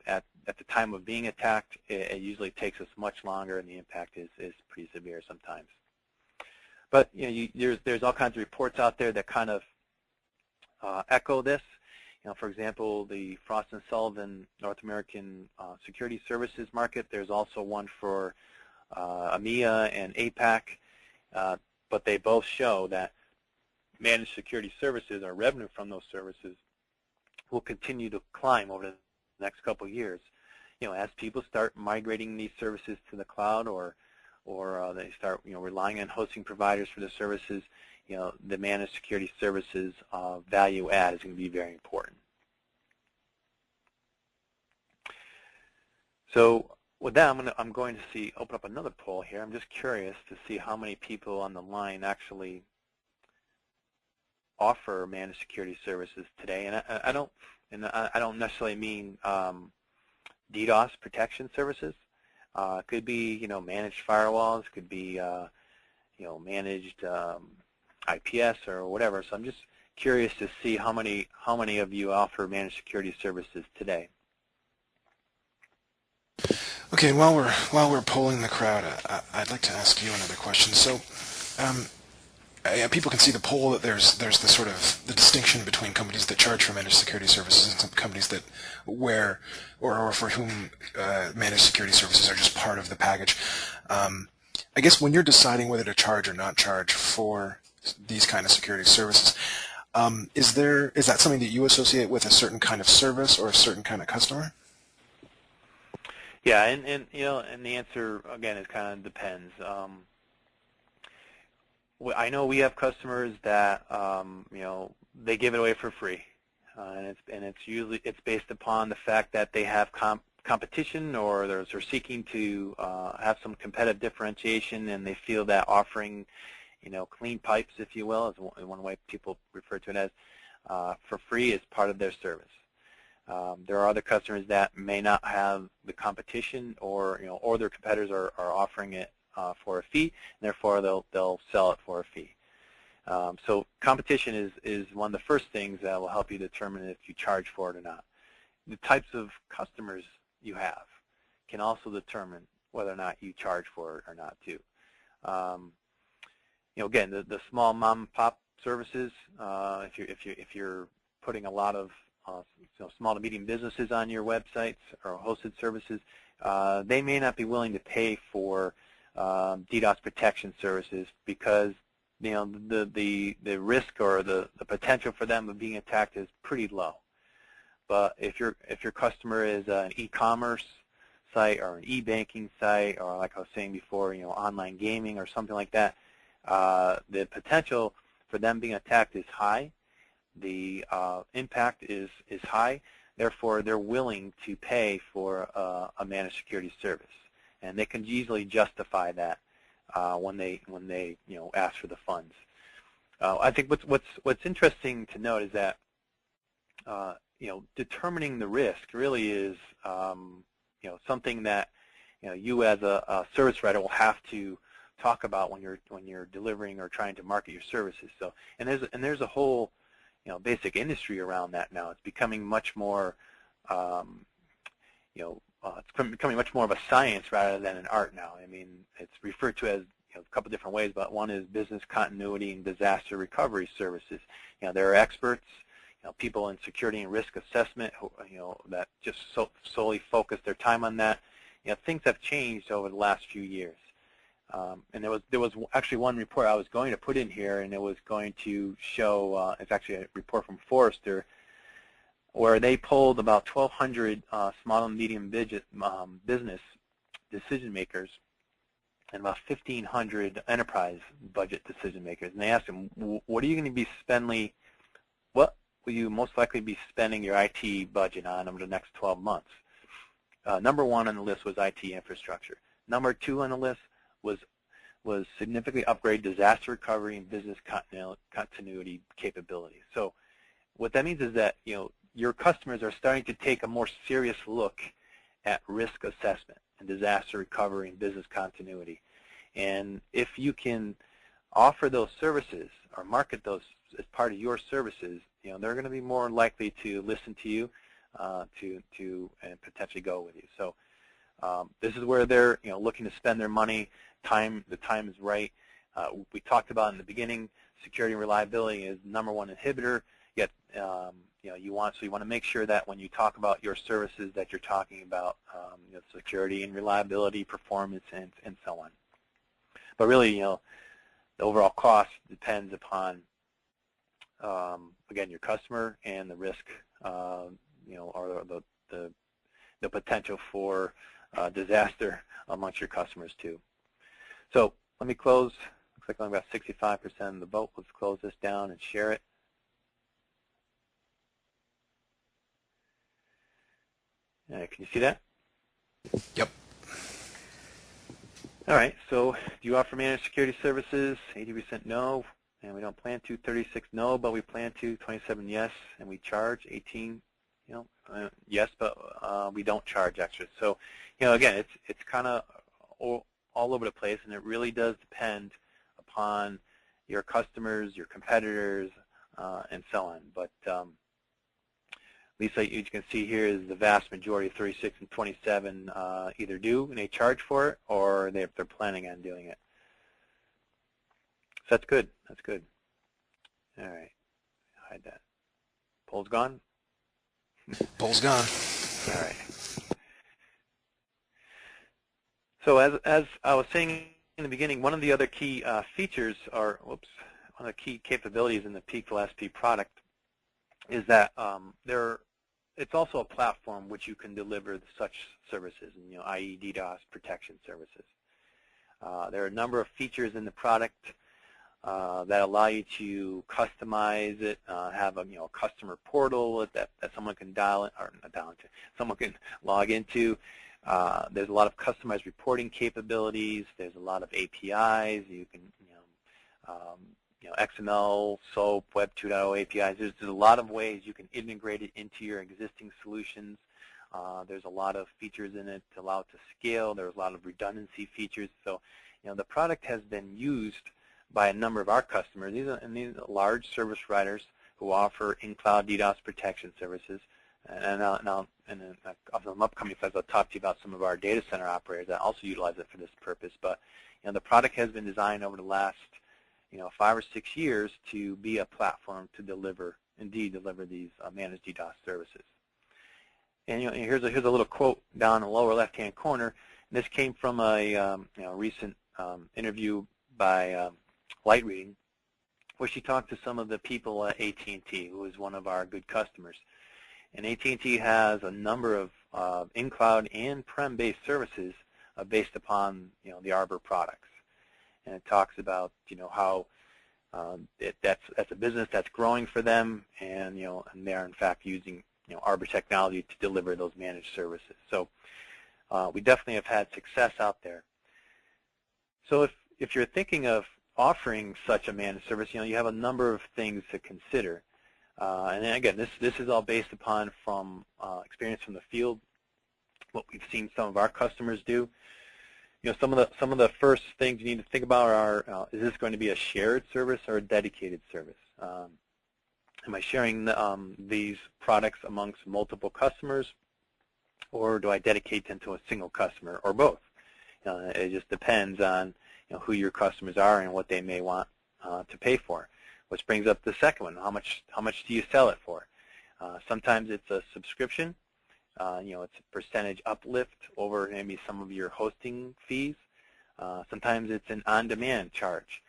the time of being attacked, it usually takes us much longer, and the impact is pretty severe sometimes. But there's all kinds of reports out there that kind of echo this. For example, the Frost & Sullivan North American Security Services market. There's also one for EMEA and APAC, but they both show that managed security services, or revenue from those services, will continue to climb over the next couple of years. As people start migrating these services to the cloud, or they start relying on hosting providers for the services, the managed security services value add is going to be very important. So with that, I'm going to open up another poll here. I'm just curious to see how many people on the line actually offer managed security services today. And I don't necessarily mean DDoS protection services. It could be managed firewalls, could be managed IPS or whatever. So I'm just curious to see how many of you offer managed security services today. Okay, and while we're polling the crowd, I'd like to ask you another question. So, people can see the poll that there's the sort of the distinction between companies that charge for managed security services and some companies that or for whom managed security services are just part of the package. I guess when you're deciding whether to charge or not charge for these kind of security services, is that something that you associate with a certain kind of service or a certain kind of customer? Yeah, and the answer again is kind of depends. I know we have customers that they give it away for free, and it's based upon the fact that they have competition, or they're seeking to have some competitive differentiation, and they feel that offering clean pipes, if you will, is one way people refer to it as, for free is part of their service. There are other customers that may not have the competition, or their competitors are offering it for a fee, and therefore they'll sell it for a fee. So competition is one of the first things that will help you determine if you charge for it or not. The types of customers you have can also determine whether or not you charge for it or not too. Again, the small mom and pop services, if you're putting a lot of small to medium businesses on your websites or hosted services, they may not be willing to pay for DDoS protection services, because the risk or the potential for them of being attacked is pretty low. But if your customer is an e-commerce site or an e-banking site, or like I was saying before, online gaming or something like that, the potential for them being attacked is high. The impact is high. Therefore, they're willing to pay for a managed security service, and they can easily justify that when they ask for the funds. I think what's interesting to note is that determining the risk really is something that you as a service provider will have to talk about when you're delivering or trying to market your services. So there's a whole basic industry around that now. It's becoming much more it's becoming much more of a science rather than an art now. I mean, it's referred to as a couple different ways, but one is business continuity and disaster recovery services. There are experts, people in security and risk assessment who, that just solely focus their time on that. Things have changed over the last few years. And there was actually one report I was going to put in here, and it was going to show, it's actually a report from Forrester, where they polled about 1,200 small and medium business decision makers and about 1,500 enterprise budget decision makers. And they asked them, what are you going to be spending, what will you most likely be spending your IT budget on over the next 12 months? Number one on the list was IT infrastructure. Number two on the list was significantly upgrade disaster recovery and business continuity capabilities. So what that means is that your customers are starting to take a more serious look at risk assessment and disaster recovery and business continuity. And if you can offer those services or market those as part of your services, they're going to be more likely to listen to you and potentially go with you. So this is where they're looking to spend their money. The time is right. We talked about in the beginning, security and reliability is #1 inhibitor. get you want to make sure that when you talk about your services that you're talking about security and reliability, performance, and so on. But really, the overall cost depends upon again your customer and the risk, or the potential for disaster amongst your customers too. So let me close. Looks like I'm about 65% of the vote. Let's close this down and share it. Can you see that? Yep. All right, so do you offer managed security services? 80% no, and we don't plan to. 36 no, but we plan to. 27 yes, and we charge. 18 yes, but we don't charge extra. So, again, it's kind of all over the place, and it really does depend upon your customers, your competitors, and so on. But at least you can see here is the vast majority of 36 and 27 either do and they charge for it, or they're planning on doing it. So that's good. That's good. All right, hide that. Poll's gone. Poll's gone. All right. So as I was saying in the beginning, one of the other key features, or one of the key capabilities in the P4SP product is that it's also a platform which you can deliver such services, i.e. DDoS protection services. There are a number of features in the product that allow you to customize it, have a customer portal that someone can someone can log into. There's a lot of customized reporting capabilities. There's a lot of APIs. You can XML, SOAP, Web 2.0 APIs. There's a lot of ways you can integrate it into your existing solutions. There's a lot of features in it to allow it to scale. There's a lot of redundancy features. So, the product has been used by a number of our customers. These are large service providers who offer in-cloud DDoS protection services. And now, in some upcoming slides, I'll talk to you about some of our data center operators that also utilize it for this purpose. But the product has been designed over the last 5 or 6 years to be a platform to deliver these managed DDoS services. And here's a little quote down in the lower left-hand corner. And this came from a recent interview by Light Reading, where she talked to some of the people at AT&T, who is one of our good customers. And AT&T has a number of in-cloud and prem-based services based upon the Arbor products. And it talks about how that's a business that's growing for them, and and they're in fact using Arbor technology to deliver those managed services. So we definitely have had success out there. So if you're thinking of offering such a managed service, you have a number of things to consider. And again, this is all based upon from experience from the field, what we've seen some of our customers do. Some of the first things you need to think about are: is this going to be a shared service or a dedicated service? Am I sharing these products amongst multiple customers, or do I dedicate them to a single customer, or both? It just depends on who your customers are and what they may want to pay for. Which brings up the second one: how much do you sell it for? Sometimes it's a subscription. It's a percentage uplift over maybe some of your hosting fees. Sometimes it's an on-demand charge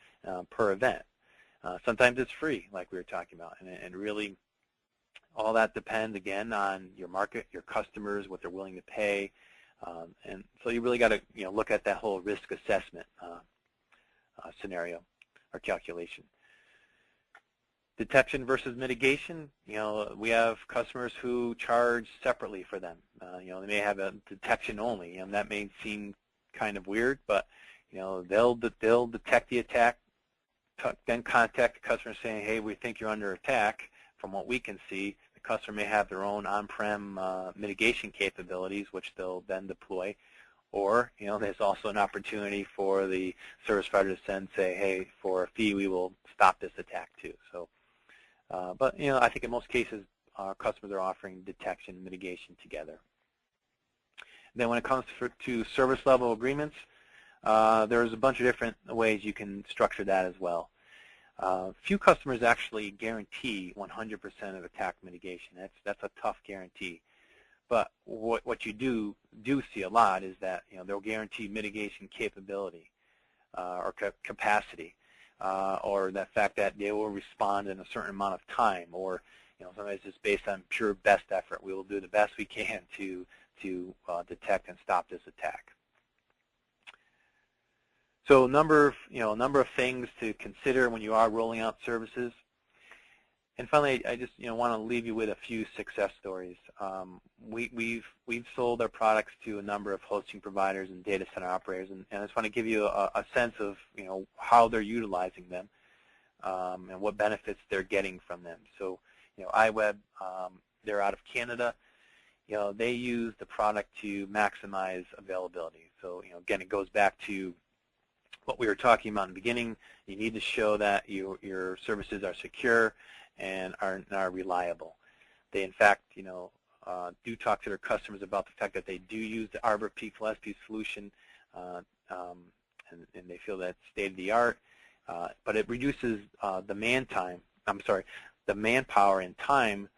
per event. Sometimes it's free, like we were talking about. And really, all that depends, again, on your market, your customers, what they're willing to pay. And so you really got to look at that whole risk assessment scenario or calculation. Detection versus mitigation, we have customers who charge separately for them. They may have a detection only, and that may seem kind of weird, but they'll detect the attack, then contact the customer saying, hey, we think you're under attack. From what we can see, the customer may have their own on-prem mitigation capabilities, which they'll then deploy. Or, there's also an opportunity for the service provider to say, hey, for a fee, we will stop this attack too. So. But I think in most cases, our customers are offering detection and mitigation together. Then when it comes to service level agreements, there's a bunch of different ways you can structure that as well. Few customers actually guarantee 100% of attack mitigation. That's a tough guarantee. But what you do see a lot is that they'll guarantee mitigation capability or capacity, or the fact that they will respond in a certain amount of time, or sometimes it's based on pure best effort. We will do the best we can to detect and stop this attack. So a number of things to consider when you are rolling out services. And finally, I just want to leave you with a few success stories. We've sold our products to a number of hosting providers and data center operators, and I just want to give you a sense of how they're utilizing them and what benefits they're getting from them. So iWeb, they're out of Canada. They use the product to maximize availability. So again, it goes back to what we were talking about in the beginning. You need to show that your services are secure and are reliable. They, in fact, do talk to their customers about the fact that they do use the Arbor P+SP solution, and they feel that's state-of-the-art. But it reduces the manpower and time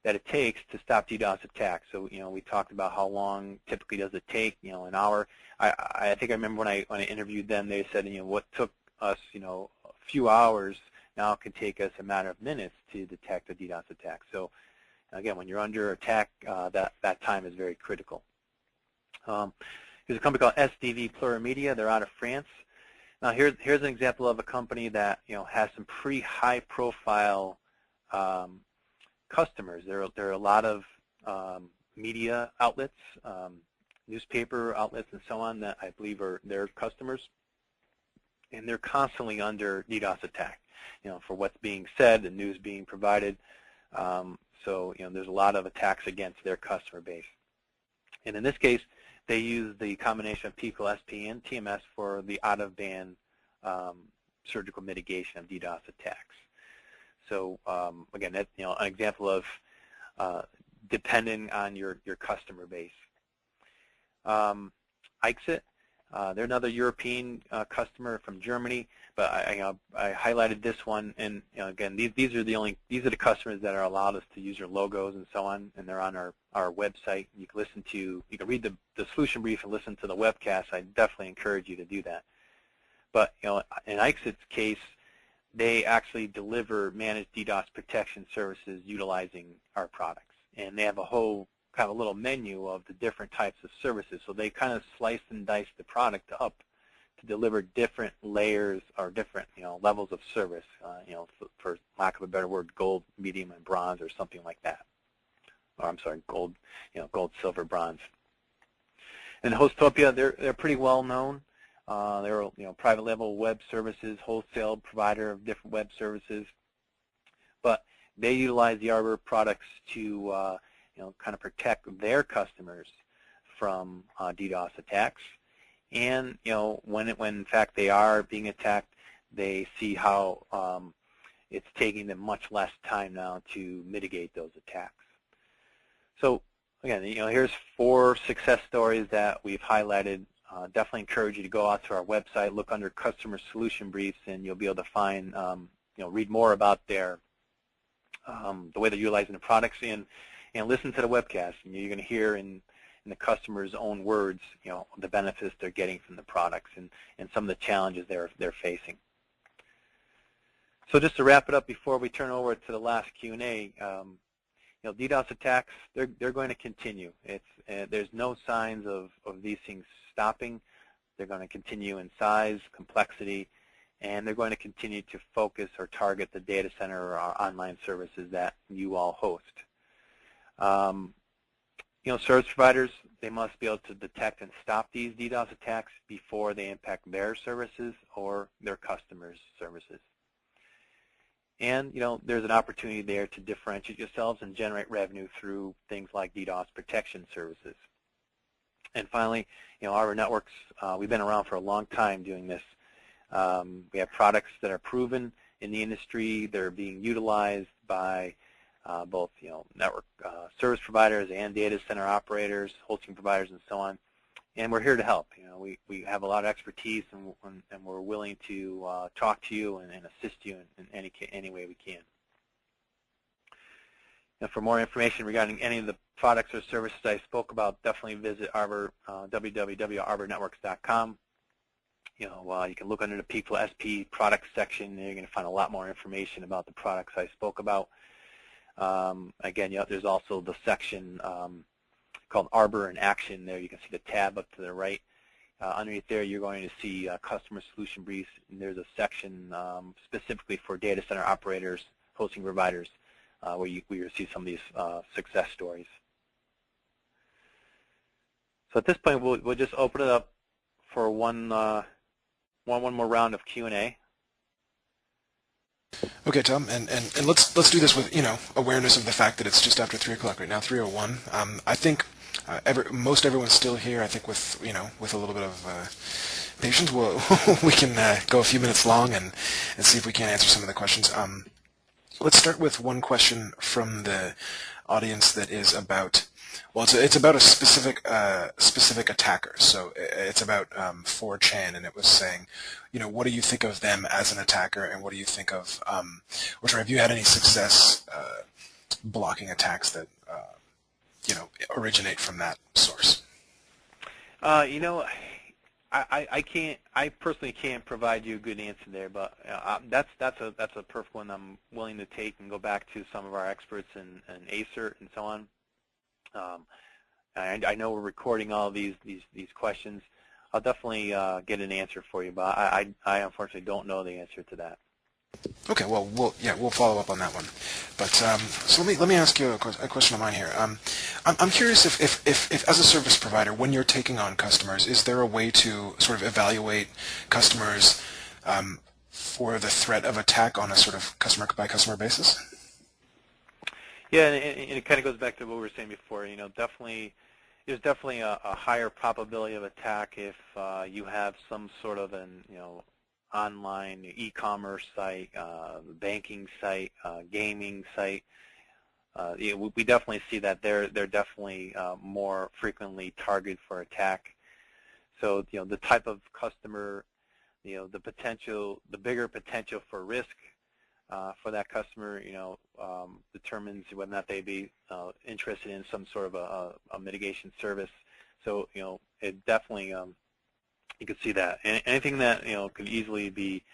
that it takes to stop DDoS attacks. So we talked about how long typically does it take, an hour. I think I remember when I interviewed them, they said what took us a few hours now it can take us a matter of minutes to detect a DDoS attack. So again, when you're under attack, that time is very critical. There's a company called SDV Plurimedia. They're out of France. Now here's an example of a company that has some pretty high-profile customers. There are a lot of media outlets, newspaper outlets, and so on that I believe are their customers, and they're constantly under DDoS attack. For what's being said, the news being provided. So there's a lot of attacks against their customer base. And in this case, they use the combination of P+SP and TMS for the out-of-band surgical mitigation of DDoS attacks. So again, that's an example of depending on your customer base. IXIT, they're another European customer from Germany, but I highlighted this one, and again, these are the customers that are allowed us to use their logos and so on, and they're on our website. You can read the solution brief and listen to the webcast. I definitely encourage you to do that. But in IXIT's case, they actually deliver managed DDoS protection services utilizing our products, and they have a whole kind of a little menu of the different types of services. So they kind of slice and dice the product up to deliver different layers or different levels of service. For lack of a better word, gold, medium, and bronze, or something like that. Or I'm sorry, gold, gold, silver, bronze. And Hostopia, they're pretty well known. They're private level web services, wholesale provider of different web services, but they utilize the Arbor products to kind of protect their customers from DDoS attacks. And when in fact they are being attacked, they see how it's taking them much less time now to mitigate those attacks. So again, here's 4 success stories that we've highlighted. Definitely encourage you to go out to our website, look under customer solution briefs, and you'll be able to find, read more about the way they're utilizing the products, and listen to the webcast. And you're going to hear in the customer's own words, the benefits they're getting from the products and some of the challenges they're facing. So just to wrap it up before we turn over to the last Q&A, DDoS attacks, they're going to continue. There's no signs of these things stopping. They're going to continue in size, complexity, and they're going to continue to focus or target the data center or our online services that you all host. Service providers, they must be able to detect and stop these DDoS attacks before they impact their services or their customers' services. And there's an opportunity there to differentiate yourselves and generate revenue through things like DDoS protection services. And finally, Arbor Networks, we've been around for a long time doing this. We have products that are proven in the industry. They're being utilized by both network service providers and data center operators, hosting providers, and so on. And we're here to help. We have a lot of expertise, and we're willing to talk to you and assist you any way we can. And for more information regarding any of the products or services I spoke about, definitely visit Arbor, www.arbernetworks.com. You can look under the People SP products section. You're going to find a lot more information about the products I spoke about. Again, there's also the section called Arbor in Action. There you can see the tab up to the right. Underneath there, you're going to see customer solution briefs, and there's a section specifically for data center operators, hosting providers, where you'll see some of these success stories. So at this point, we'll just open it up for one more round of Q&A. Okay, Tom, and let's do this with awareness of the fact that it's just after 3 o'clock right now, 3:01. I think most everyone's still here. I think with a little bit of patience, we can go a few minutes long and see if we can answer some of the questions. Let's start with one question from the audience that is about. Well, it's about a specific attacker. So it's about 4chan, and it was saying, what do you think of them as an attacker, and what do you think of, or sorry, have you had any success blocking attacks that originate from that source? I personally can't provide you a good answer there, but that's a perfect one I'm willing to take and go back to some of our experts in ACERT and so on. I know we're recording all of these questions. I'll definitely get an answer for you, but I unfortunately don't know the answer to that. Okay, well, we'll follow up on that one. But so let me ask you a question of mine here. I'm curious if as a service provider, when you're taking on customers, is there a way to sort of evaluate customers for the threat of attack on a sort of customer by customer basis? Yeah, and it kind of goes back to what we were saying before. There's definitely a higher probability of attack if you have some sort of an online e-commerce site, banking site, gaming site. We definitely see that they're definitely more frequently targeted for attack. So the type of customer, the bigger potential for risk for that customer, determines whether or not they be interested in some sort of a mitigation service. So it definitely you could see that. Anything that could easily be,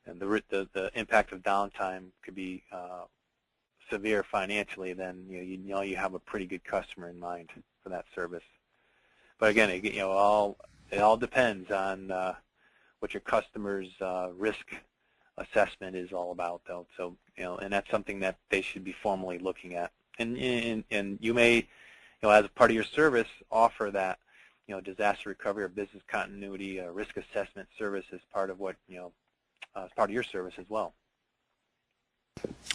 and the impact of downtime could be severe financially, then you have a pretty good customer in mind for that service. But again, it all depends on what your customer's risk assessment is all about, though. So and that's something that they should be formally looking at. And you may, as a part of your service, offer that disaster recovery or business continuity risk assessment service as part of what as part of your service as well.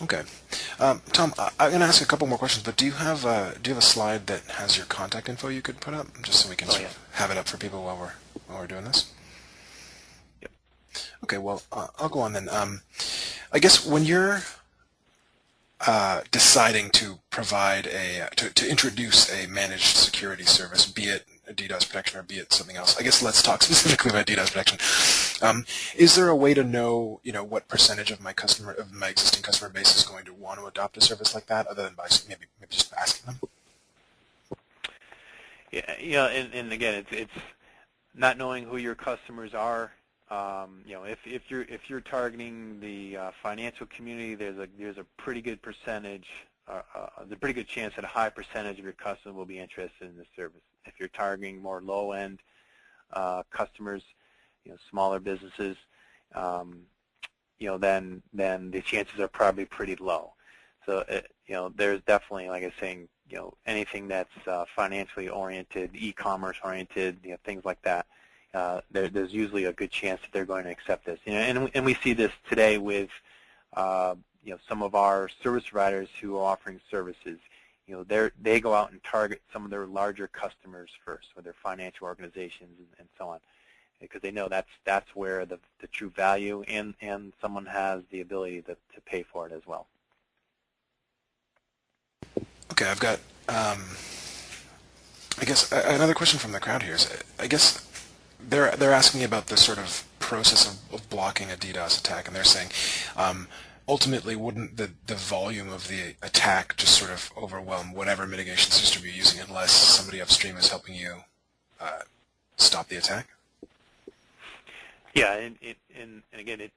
Okay, Tom, I'm going to ask a couple more questions, but do you have a slide that has your contact info you could put up, just so we can sort of have it up for people while we're doing this? Yep. Okay, well, I'll go on then. I guess when you're deciding to provide to introduce a managed security service, be it a DDoS protection or be it something else, I guess let's talk specifically about DDoS protection. Is there a way to know, what percentage of my existing customer base is going to want to adopt a service like that, other than by maybe just asking them? Yeah, and again, it's not knowing who your customers are. If you're targeting the financial community, there's a pretty good percentage, there's a pretty good chance that a high percentage of your customers will be interested in this service. If you're targeting more low-end customers, smaller businesses, then the chances are probably pretty low. So there's definitely, like I was saying, anything that's financially oriented, e-commerce oriented, things like that. There's usually a good chance that they're going to accept this. And we see this today with some of our service providers who are offering services. They go out and target some of their larger customers first, with their financial organizations and so on, because they know that's where the true value and someone has the ability to pay for it as well. Okay, I've got I guess another question from the crowd here is, I guess they're asking about the sort of process of blocking a DDoS attack, and they're saying, ultimately, wouldn't the volume of the attack just sort of overwhelm whatever mitigation system you're using unless somebody upstream is helping you stop the attack? Yeah, and again,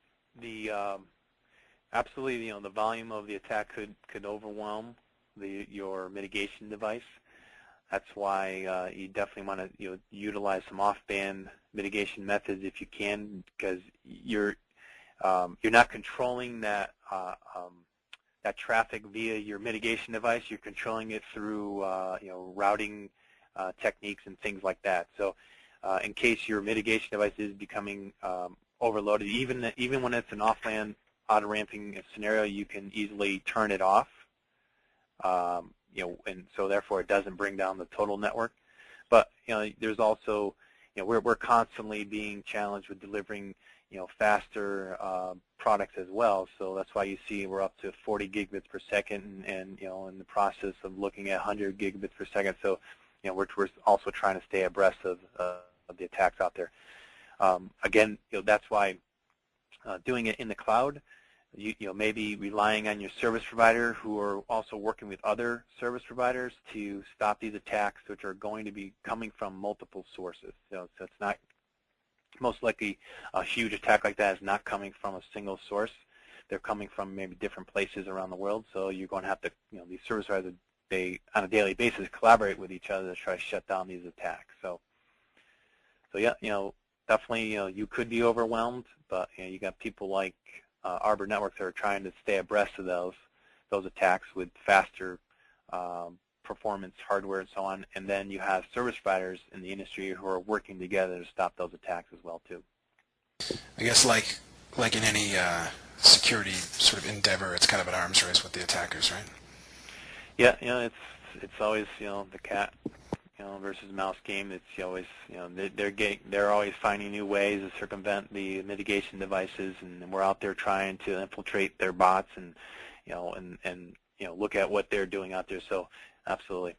absolutely, the volume of the attack could overwhelm your mitigation device. That's why you definitely want to utilize some off-band mitigation methods if you can, because you're not controlling that that traffic via your mitigation device. You're controlling it through routing techniques and things like that. So in case your mitigation device is becoming overloaded, even when it's an off-band auto-ramping scenario, you can easily turn it off. And so therefore it doesn't bring down the total network. But there's also, we're constantly being challenged with delivering, faster products as well. So that's why you see we're up to 40 gigabits per second, and in the process of looking at 100 gigabits per second. So we're also trying to stay abreast of the attacks out there. Again, that's why doing it in the cloud, maybe relying on your service provider who are also working with other service providers to stop these attacks, which are going to be coming from multiple sources. So it's not, most likely a huge attack like that is not coming from a single source. They're coming from maybe different places around the world. So you're going to have to, these service providers, they on a daily basis collaborate with each other to try to shut down these attacks. So yeah, definitely, you could be overwhelmed, but you got people like Arbor Networks that are trying to stay abreast of those attacks with faster performance hardware and so on. And then you have service providers in the industry who are working together to stop those attacks as well too. I guess like in any security sort of endeavor, it's kind of an arms race with the attackers, right? Yeah, it's always the cat versus mouse game. It's always they're always finding new ways to circumvent the mitigation devices, and we're out there trying to infiltrate their bots and look at what they're doing out there. So absolutely.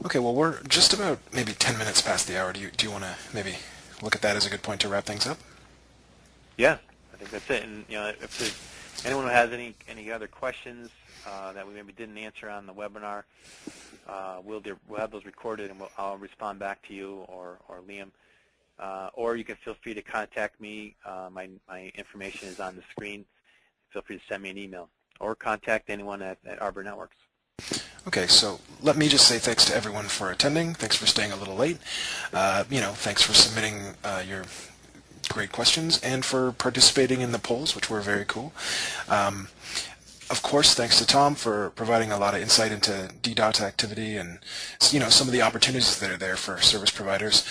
Okay, well we're just about maybe 10 minutes past the hour. Do you want to maybe look at that as a good point to wrap things up? Yeah, I think that's it. And if there's anyone who has any other questions that we maybe didn't answer on the webinar, we'll have those recorded, and I'll respond back to you or Liam. Or you can feel free to contact me. My information is on the screen. Feel free to send me an email or contact anyone at Arbor Networks. Okay, so let me just say thanks to everyone for attending. Thanks for staying a little late. Thanks for submitting your great questions and for participating in the polls, which were very cool. Of course, thanks to Tom for providing a lot of insight into DDoS activity and some of the opportunities that are there for service providers.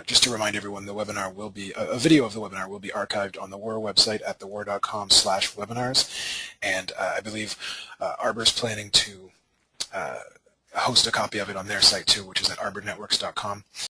Just to remind everyone, the webinar will be a video of the webinar will be archived on the WUR website at thewur.com/webinars, and I believe Arbor's planning to host a copy of it on their site too, which is at arbornetworks.com.